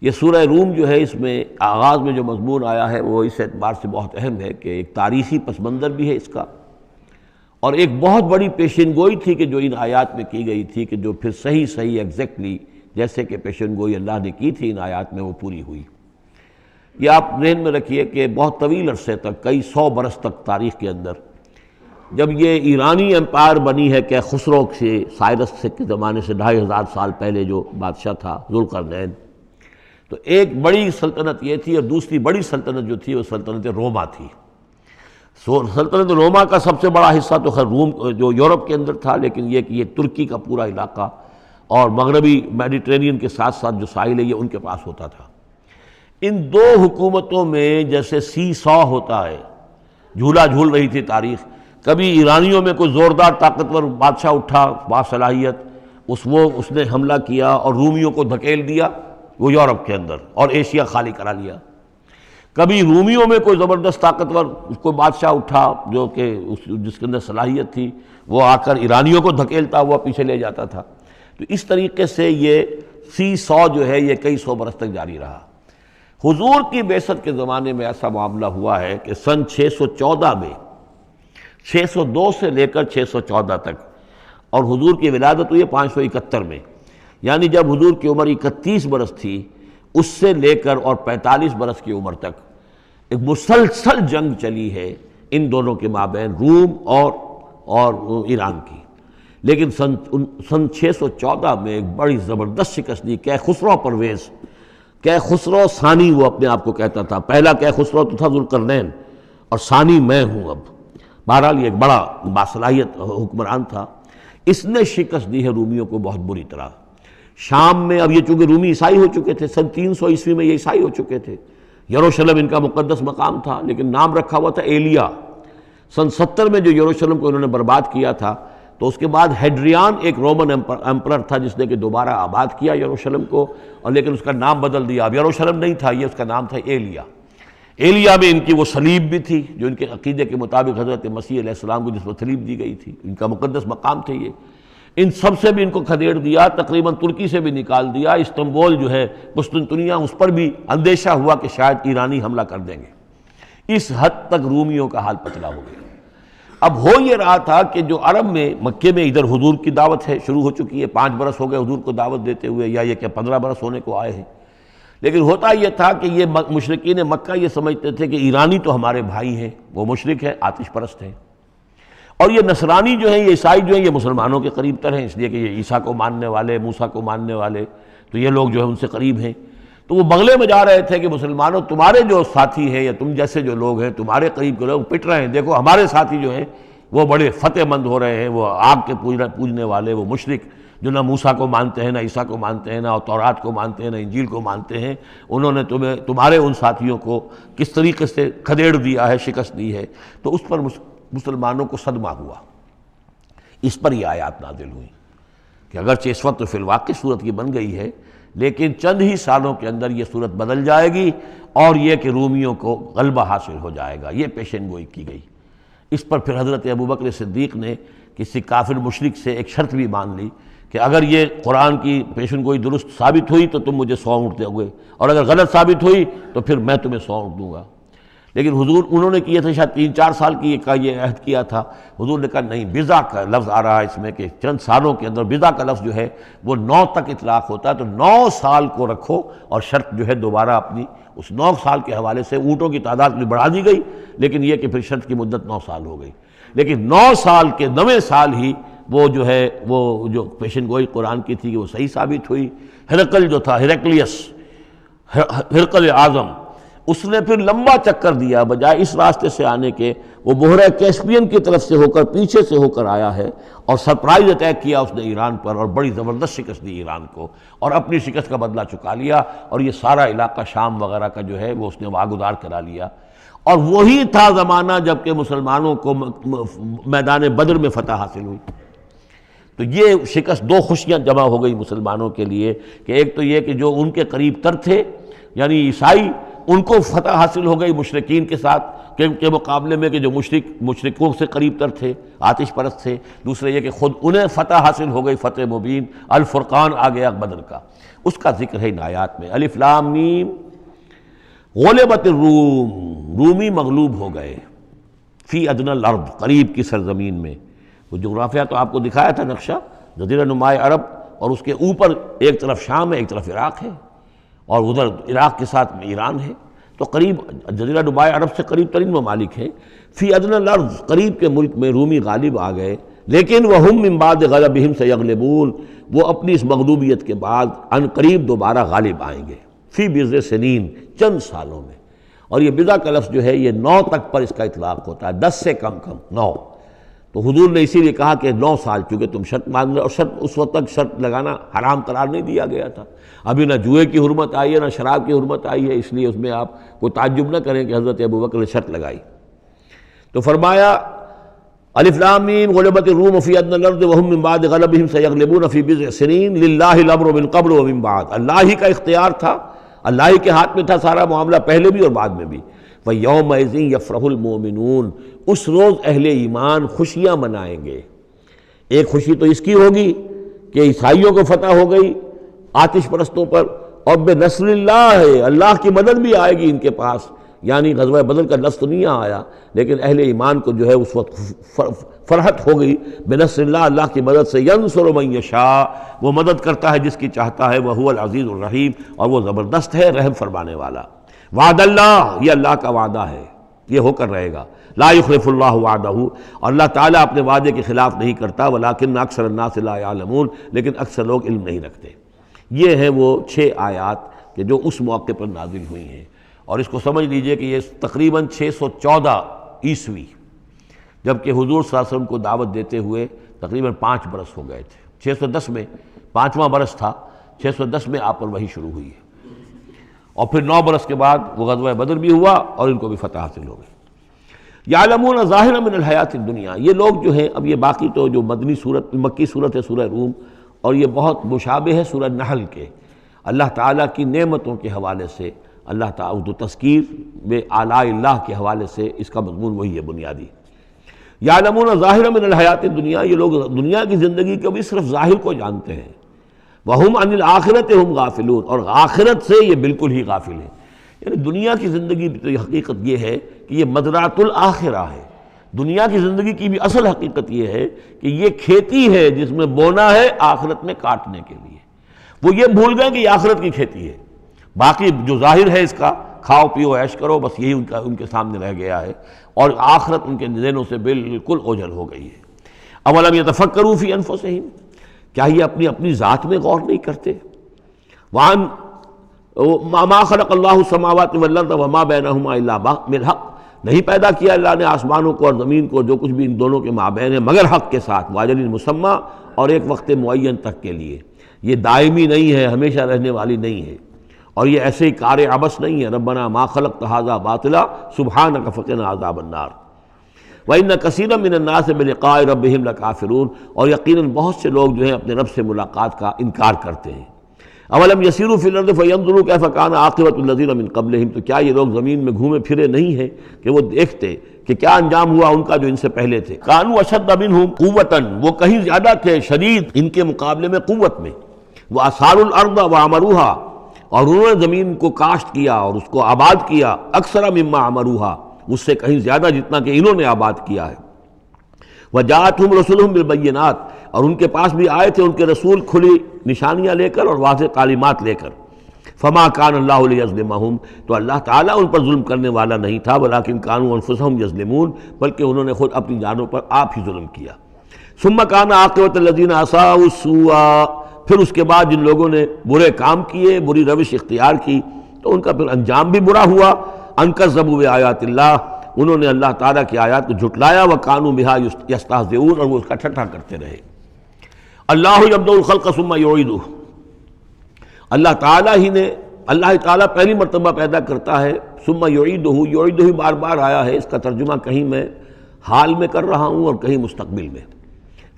یہ سورہ روم جو ہے اس میں آغاز میں جو مضمون آیا ہے وہ اس اعتبار سے بہت اہم ہے کہ ایک تاریخی پس منظر بھی ہے اس کا، اور ایک بہت بڑی پیشن گوئی تھی کہ جو ان آیات میں کی گئی تھی کہ جو پھر صحیح ایگزیکٹلی جیسے کہ پیشن گوئی اللہ نے کی تھی ان آیات میں وہ پوری ہوئی. یہ آپ ذہن میں رکھیے کہ بہت طویل عرصے تک، کئی 100 برس تک تاریخ کے اندر، جب یہ ایرانی امپائر بنی ہے کہ خسرو سے سائرس سے کے زمانے سے 2500 سال پہلے جو بادشاہ تھا ذوالقرنین، تو ایک بڑی سلطنت یہ تھی، اور دوسری بڑی سلطنت جو تھی وہ سلطنت روما تھی. سلطنت روما کا سب سے بڑا حصہ تو خیر روم جو یورپ کے اندر تھا، لیکن یہ کہ یہ ترکی کا پورا علاقہ اور مغربی میڈیٹرینین کے ساتھ ساتھ جو ساحل ہے یہ ان کے پاس ہوتا تھا. ان دو حکومتوں میں جیسے سی سو ہوتا ہے، جھولا جھول رہی تھی تاریخ. کبھی ایرانیوں میں کوئی زوردار طاقتور بادشاہ اٹھا باصلاحیت، اس نے حملہ کیا اور رومیوں کو دھکیل دیا وہ یورپ کے اندر اور ایشیا خالی کرا لیا. کبھی رومیوں میں کوئی زبردست طاقتور کوئی بادشاہ اٹھا جو کہ جس کے اندر صلاحیت تھی، وہ آ کر ایرانیوں کو دھکیلتا ہوا پیچھے لے جاتا تھا. تو اس طریقے سے یہ سی سو جو ہے یہ کئی 100 برس تک جاری رہا. حضور کی بعثت کے زمانے میں ایسا معاملہ ہوا ہے کہ سن 614 میں، 602 سے لے کر 614 تک، اور حضور کی ولادت ہوئی ہے 571 میں، یعنی جب حضور کی عمر 31 برس تھی اس سے لے کر اور 45 برس کی عمر تک ایک مسلسل جنگ چلی ہے ان دونوں کے مابین، روم اور ایران کی. لیکن سن 614 میں ایک بڑی زبردست شکست دی کیخسرو پرویز. کیخسرو ثانی وہ اپنے آپ کو کہتا تھا، پہلا کیخسرو تو تھا ذوالقرنین اور ثانی میں ہوں. اب بہرحال یہ ایک بڑا باصلاحیت حکمران تھا. اس نے شکست دی ہے رومیوں کو بہت بری طرح. شام میں، اب یہ چونکہ رومی عیسائی ہو چکے تھے، سن 300 عیسوی میں یہ عیسائی ہو چکے تھے. یروشلم ان کا مقدس مقام تھا، لیکن نام رکھا ہوا تھا ایلیا. سن 70 میں جو یروشلم کو انہوں نے برباد کیا تھا، تو اس کے بعد ہیڈریان ایک رومن ایمپرر تھا جس نے کہ دوبارہ آباد کیا یروشلم کو، اور لیکن اس کا نام بدل دیا، اب یروشلم نہیں تھا یہ، اس کا نام تھا ایلیا۔ ایلیا میں ان کی وہ صلیب بھی تھی جو ان کے عقیدے کے مطابق حضرت مسیح علیہ السلام کو جس پر صلیب دی گئی تھی، ان کا مقدس مقام تھے یہ۔ ان سب سے بھی ان کو کھدیڑ دیا، تقریباً ترکی سے بھی نکال دیا، استنبول جو ہے قسطنطنیہ، اس پر بھی اندیشہ ہوا کہ شاید ایرانی حملہ کر دیں گے۔ اس حد تک رومیوں کا حال پتلا ہو گیا۔ اب ہو یہ رہا تھا کہ جو عرب میں مکے میں ادھر حضور کی دعوت ہے، شروع ہو چکی ہے، 5 برس ہو گئے حضور کو دعوت دیتے ہوئے، یا یہ کہ 15 برس ہونے کو آئے ہیں، لیکن ہوتا یہ تھا کہ یہ مشرکین مکہ یہ سمجھتے تھے کہ ایرانی تو ہمارے بھائی ہیں، وہ مشرک ہیں، آتش پرست ہیں، اور یہ نصرانی جو ہیں، یہ عیسائی جو ہیں، یہ مسلمانوں کے قریب تر ہیں، اس لیے کہ یہ عیسیٰ کو ماننے والے، موسیٰ کو ماننے والے، تو یہ لوگ جو ہیں ان سے قریب ہیں۔ تو وہ بغلے میں جا رہے تھے کہ مسلمانوں تمہارے جو ساتھی ہیں یا تم جیسے جو لوگ ہیں، تمہارے قریب کے لوگ پٹ رہے ہیں، دیکھو ہمارے ساتھی جو ہیں وہ بڑے فتح مند ہو رہے ہیں، وہ آگ کے پوجنے والے، وہ مشرک جو نہ موسیٰ کو مانتے ہیں، نہ عیسیٰ کو مانتے ہیں، نہ تورات کو مانتے ہیں، نہ انجیل کو مانتے ہیں، انہوں نے تمہارے ان ساتھیوں کو کس طریقے سے کھدیڑ دیا ہے، شکست دی ہے۔ تو اس پر مسلمانوں کو صدمہ ہوا، اس پر یہ آیات نازل ہوئی کہ اگرچہ اس وقت تو فی الواقع صورت کی بن گئی ہے، لیکن چند ہی سالوں کے اندر یہ صورت بدل جائے گی، اور یہ کہ رومیوں کو غلبہ حاصل ہو جائے گا، یہ پیشن گوئی کی گئی۔ اس پر پھر حضرت ابوبکر صدیق نے کسی کافر مشرک سے ایک شرط بھی مان لی کہ اگر یہ قرآن کی پیشن گوئی درست ثابت ہوئی تو تم مجھے 100 اونٹ دو گے، اور اگر غلط ثابت ہوئی تو پھر میں تمہیں 100 اونٹ دوں گا۔ لیکن حضور انہوں نے کیا تھا شاید 3-4 سال کی یہ عہد کیا تھا، حضور نے کہا نہیں، بضع کا لفظ آ رہا ہے اس میں کہ چند سالوں کے اندر، بضع کا لفظ جو ہے وہ 9 تک اطلاق ہوتا ہے، تو 9 سال کو رکھو، اور شرط جو ہے دوبارہ اپنی اس 9 سال کے حوالے سے اونٹوں کی تعداد بھی بڑھا دی گئی، لیکن یہ کہ پھر شرط کی مدت 9 سال ہو گئی۔ لیکن 9 سال کے 9ویں سال ہی وہ جو ہے وہ جو پیشن گوئی قرآن کی تھی کہ وہ صحیح ثابت ہوئی۔ ہرقل جو تھا، ہرقل اعظم، اس نے پھر لمبا چکر دیا، بجائے اس راستے سے آنے کے وہ بحیرہ کیسپین کی طرف سے ہو کر، پیچھے سے ہو کر آیا ہے، اور سرپرائز اٹیک کیا اس نے ایران پر، اور بڑی زبردست شکست دی ایران کو، اور اپنی شکست کا بدلہ چکا لیا، اور یہ سارا علاقہ شام وغیرہ کا جو ہے وہ اس نے واگزار کرا لیا۔ اور وہی تھا زمانہ جب کہ مسلمانوں کو میدان بدر میں فتح حاصل ہوئی۔ تو یہ شکست، 2 خوشیاں جمع ہو گئی مسلمانوں کے لیے، کہ ایک تو یہ کہ جو ان کے قریب تر تھے یعنی عیسائی، ان کو فتح حاصل ہو گئی مشرکین کے ساتھ کے مقابلے میں، کہ جو مشرکوں سے قریب تر تھے، آتش پرست تھے۔ دوسرے یہ کہ خود انہیں فتح حاصل ہو گئی، فتح مبین، الفرقان آ گیا بدر کا، اس کا ذکر ہے ان آیات میں۔ الف لام میم، غلبت الروم، رومی مغلوب ہو گئے، فی ادنی الارض، قریب کی سرزمین میں۔ وہ جغرافیہ تو آپ کو دکھایا تھا نقشہ، جزیرہ نمائے عرب، اور اس کے اوپر ایک طرف شام ہے، ایک طرف عراق ہے، اور ادھر عراق کے ساتھ میں ایران ہے، تو قریب جزیرہ نمائے عرب سے قریب ترین ممالک ہیں۔ فی ادنی الارض، قریب کے ملک میں رومی غالب آ گئے، لیکن وہم من بعد غلبہم سیغلبون، وہ اپنی اس مغلوبیت کے بعد ان قریب دوبارہ غالب آئیں گے، فی بضع سنین، چند سالوں میں۔ اور یہ بضع کا لفظ جو ہے یہ 9 تک پر اس کا اطلاق ہوتا ہے، 10 سے کم 9۔ تو حضور نے اسی لیے کہا کہ 9 سال، چونکہ تم شرط مان رہے، اور شرط اس وقت تک شرط لگانا حرام قرار نہیں دیا گیا تھا، ابھی نہ جوئے کی حرمت آئی ہے نہ شراب کی حرمت آئی ہے، اس لیے اس میں آپ کوئی تعجب نہ کریں کہ حضرت ابوبکر نے شرط لگائی۔ تو فرمایا الف لام میم، غلبت الروم فی ادنی الارض وهم من بعد غلبہم سیغلبون فی بضع سنین للہ الامر من قبل ومن بعد، اللہ ہی کا اختیار تھا، اللہ ہی کے ہاتھ میں تھا سارا معاملہ، پہلے بھی اور بعد میں بھی۔ وَيَوْمَئِذٍ يَفْرَحُ الْمُؤْمِنُونَ، اس روز اہل ایمان خوشیاں منائیں گے۔ ایک خوشی تو اس کی ہوگی کہ عیسائیوں کو فتح ہو گئی آتش پرستوں پر، اور بے نصر اللہ ہے، اللہ کی مدد بھی آئے گی ان کے پاس، یعنی غزوہ بدر کا لفظ تو نہیں آیا، لیکن اہل ایمان کو جو ہے اس وقت فرحت ہو گئی بے نصر اللہ، اللہ کی مدد سے۔ ینصر من یشاء، وہ مدد کرتا ہے جس کی چاہتا ہے، وہو العزیز الرحیم، اور وہ زبردست ہے، رحم فرمانے والا۔ وعد اللہ، یہ اللہ کا وعدہ ہے، یہ ہو کر رہے گا۔ لا یخلف اللہ وعدہ، اور اللہ تعالیٰ اپنے وعدے کے خلاف نہیں کرتا۔ ولکن اکثر الناس لا یعلمون، لیکن اکثر لوگ علم نہیں رکھتے۔ یہ ہیں وہ 6 آیات کہ جو اس موقع پر نازل ہوئی ہیں، اور اس کو سمجھ لیجئے کہ یہ تقریباً 614 عیسوی، جبکہ حضور صلی اللہ علیہ وسلم کو دعوت دیتے ہوئے تقریباً 5 برس ہو گئے تھے۔ 610 میں 5واں برس تھا، 610 میں آپ پر وحی شروع ہوئی ہے، اور پھر 9 برس کے بعد وہ غزوہ بدر بھی ہوا اور ان کو بھی فتح حاصل ہو گئی۔ یعلمون ظاہرا من الحیات الدنیا، یہ لوگ جو ہیں، اب یہ باقی تو جو مدنی صورت مکی صورت ہے سورہ روم، اور یہ بہت مشابہ ہے سورہ نحل کے، اللہ تعالیٰ کی نعمتوں کے حوالے سے، اللہ تعالیٰ تذکیر بے آلاء اللہ کے حوالے سے اس کا مضمون وہی ہے بنیادی۔ یعلمون ظاہرا من الحیات الدنیا، یہ لوگ دنیا کی زندگی کے بھی صرف ظاہر کو جانتے ہیں، وہم عن الآخرۃ ہم غافلون، اور آخرت سے یہ بالکل ہی غافل ہیں۔ یعنی دنیا کی زندگی تو یہ حقیقت یہ ہے کہ یہ مزرعۃ الآخرہ ہے، دنیا کی زندگی کی بھی اصل حقیقت یہ ہے کہ یہ کھیتی ہے جس میں بونا ہے آخرت میں کاٹنے کے لیے۔ وہ یہ بھول گئے کہ یہ آخرت کی کھیتی ہے، باقی جو ظاہر ہے اس کا کھاؤ پیو عیش کرو، بس یہی ان کے سامنے رہ گیا ہے، اور آخرت ان کے ذہنوں سے بالکل اوجھل ہو گئی ہے۔ اولم یتفکروا فی انفسہم، کیا یہ اپنی ذات میں غور نہیں کرتے؟ وان ما خلق اللہ السماوات والارض وما بینہما الا بالحق، نہیں پیدا کیا اللہ نے آسمانوں کو اور زمین کو، جو کچھ بھی ان دونوں کے مابین ہے، مگر حق کے ساتھ، واجل مسمى، اور ایک وقت معین تک کے لیے۔ یہ دائمی نہیں ہے، ہمیشہ رہنے والی نہیں ہے، اور یہ ایسے ہی کار عبث نہیں ہے۔ ربنا ما خلقت ھذا باطلا سبحانک فقنا عذاب النار وَإِنَّ كَثِيرًا مِّنَ النَّاسِ بِلِقَاءِ رَبِّهِمْ لَكَافِرُونَ، اور یقیناً بہت سے لوگ جو ہیں اپنے رب سے ملاقات کا انکار کرتے ہیں۔ اولم یسیروا فی الارض فینظروا کیف کان عاقبۃ الذین من قبلہم، تو کیا یہ لوگ زمین میں گھومے پھرے نہیں ہیں کہ وہ دیکھتے کہ کیا انجام ہوا ان کا جو ان سے پہلے تھے۔ کانوا اشد منہم قوۃ، وہ کہیں زیادہ تھے شدید ان کے مقابلے میں قوت میں، وَأَثَارُوا الْأَرْضَ وَعَمَرُوهَا، اور انہوں نے زمین کو کاشت کیا اور اس کو آباد کیا، اکثر مما عمروها، اس سے کہیں زیادہ جتنا کہ انہوں نے آباد کیا ہے۔ وجاءتهم رسلهم بالبینات، اور ان کے پاس بھی آئے تھے ان کے رسول کھلی نشانیاں لے کر اور واضح تعلیمات لے کر۔ فما کان اللہ لیظلمہم، تو اللہ تعالیٰ ان پر ظلم کرنے والا نہیں تھا، ولکن کانوا انفسہم یظلمون، بلکہ انہوں نے خود اپنی جانوں پر آپ ہی ظلم کیا۔ ثم کان عاقبۃ الذین اساءوا السوء، پھر اس کے بعد جن لوگوں نے برے کام کیے، بری روش اختیار کی، تو ان کا پھر انجام بھی برا ہوا۔ ان کذبوا بآیات اللہ، انہوں نے اللہ تعالیٰ کی آیات کو جھٹلایا، وکانوا بہا یستہزئون، اور وہ اس کا ٹھٹھا کرتے رہے۔ اللہ یبدأ الخلق ثم یعیدہ، اللہ تعالیٰ ہی نے، اللہ تعالیٰ پہلی مرتبہ پیدا کرتا ہے، ثم یعیدہ، یعیدہ بار بار آیا ہے، اس کا ترجمہ کہیں میں حال میں کر رہا ہوں اور کہیں مستقبل میں۔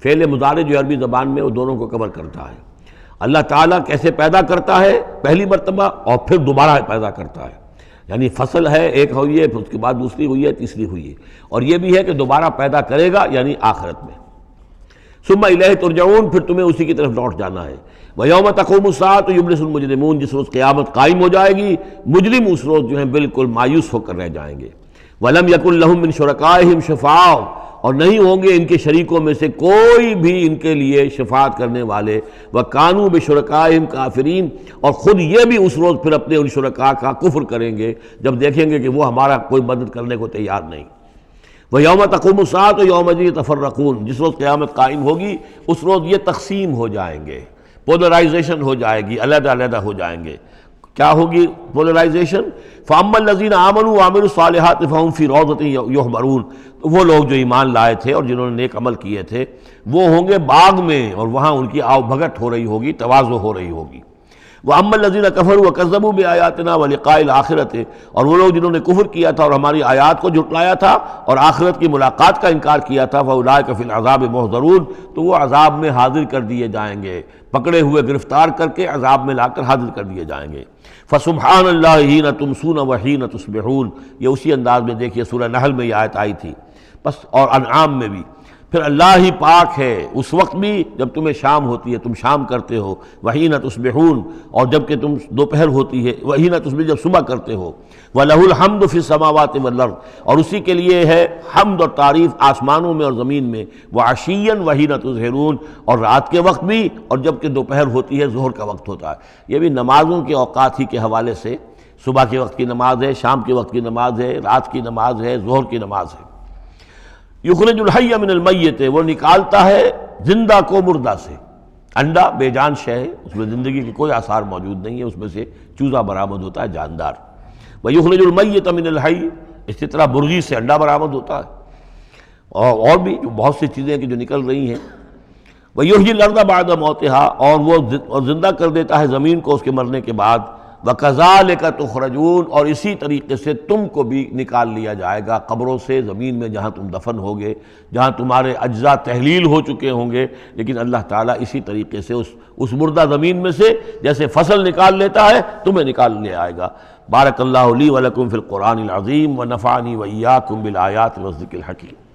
فعل مضارع جو عربی زبان میں وہ دونوں کو کور کرتا ہے۔ اللہ تعالیٰ کیسے پیدا کرتا ہے؟ پہلی مرتبہ، اور پھر دوبارہ پیدا کرتا ہے، یعنی فصل ہے ایک ہوئی ہے، پھر اس کے بعد دوسری ہوئی ہے، تیسری ہوئی ہے، اور یہ بھی ہے کہ دوبارہ پیدا کرے گا یعنی آخرت میں۔ ثم الیہ ترجعون، پھر تمہیں اسی کی طرف لوٹ جانا ہے۔ ویوم تقوم الساعۃ یبلس المجرمون، جس روز قیامت قائم ہو جائے گی مجرم اس روز جو ہیں بالکل مایوس ہو کر رہ جائیں گے۔ ولم یکن لہم من شرکائہم شفاع، اور نہیں ہوں گے ان کے شریکوں میں سے کوئی بھی ان کے لیے شفاعت کرنے والے۔ وَكَانُوا بِشُرَكَائِهِمْ كَافِرِينَ، اور خود یہ بھی اس روز پھر اپنے ان شرکاء کا کفر کریں گے جب دیکھیں گے کہ وہ ہمارا کوئی مدد کرنے کو تیار نہیں۔ وَيَوْمَ تَقُومُ السَّاعَةُ يَوْمَئِذٍ يَتَفَرَّقُونَ، جس روز قیامت قائم ہوگی اس روز یہ تقسیم ہو جائیں گے، پولرائزیشن ہو جائے گی، علیحدہ علیحدہ ہو جائیں گے۔ کیا ہوگی پولرائزیشن؟ فَأَمَّا الَّذِينَ آمَنُوا وَعَمِلُوا الصَّالِحَاتِ فَهُمْ فِي رَوْضَةٍ يُحْبَرُونَ، تو وہ لوگ جو ایمان لائے تھے اور جنہوں نے نیک عمل کیے تھے وہ ہوں گے باغ میں، اور وہاں ان کی آؤ بھگت ہو رہی ہوگی، تواضع ہو رہی ہوگی۔ وَأَمَّا الَّذِينَ كَفَرُوا وَكَذَّبُوا بِآيَاتِنَا وَلِقَاءِ الْآخِرَةِ، اور وہ لوگ جنہوں نے کفر کیا تھا اور ہماری آیات کو جھٹلایا تھا اور آخرت کی ملاقات کا انکار کیا تھا، فَأُولَٰئِكَ فِي الْعَذَابِ مُحْضَرُونَ، تو وہ عذاب میں حاضر کر دیے جائیں گے، پکڑے ہوئے گرفتار کر کے عذاب میں لا کر حاضر کر دیے جائیں گے۔ فَسُبْحَانَ اللَّهِ حِينَ تُمْسُونَ وَحِينَ تُصْبِحُونَ، یہ اسی انداز میں دیکھیے سورہ نحل میں یہ آیت آئی تھی، بس اور انعام میں بھی۔ پھر اللہ ہی پاک ہے اس وقت بھی جب تمہیں شام ہوتی ہے، تم شام کرتے ہو، وحین تصبحون، اور جب کہ تم دوپہر ہوتی ہے، وحین تصبح جب صبح کرتے ہو، وَلَهُ الْحَمْدُ فِي السَّمَاوَاتِ وَالْأَرْضِ، اور اسی کے لیے ہے حمد اور تعریف آسمانوں میں اور زمین میں، وَعَشِيًّا وَحِينَ تُظْهِرُونَ، اور رات کے وقت بھی اور جب کہ دوپہر ہوتی ہے، ظہر کا وقت ہوتا ہے۔ یہ بھی نمازوں کے اوقات ہی کے حوالے سے، صبح کے وقت کی نماز ہے، شام کے وقت کی نماز ہے، رات کی نماز ہے، ظہر کی نماز ہے۔ یخرج الحی من المیت، وہ نکالتا ہے زندہ کو مردہ سے۔ انڈا بے جان شے ہے، اس میں زندگی کے کوئی آثار موجود نہیں ہے، اس میں سے چوزہ برآمد ہوتا ہے جاندار۔ ویخرج المیت من الحی، اسی طرح مرغی سے انڈا برآمد ہوتا ہے، اور بھی جو بہت سی چیزیں کہ جو نکل رہی ہیں۔ ویحیی الارض بعد موتہا، اور وہ زندہ کر دیتا ہے زمین کو اس کے مرنے کے بعد۔ وَكَذَلِكَ تُخْرَجُونَ، اور اسی طریقے سے تم کو بھی نکال لیا جائے گا قبروں سے، زمین میں جہاں تم دفن ہوگے، جہاں تمہارے اجزاء تحلیل ہو چکے ہوں گے، لیکن اللہ تعالیٰ اسی طریقے سے اس مردہ زمین میں سے جیسے فصل نکال لیتا ہے تمہیں نکال لے آئے گا۔ بارک اللہ لی ولکم فی القرآن العظیم ونفعنی وإیاکم بالآیات والذکر الحکیم۔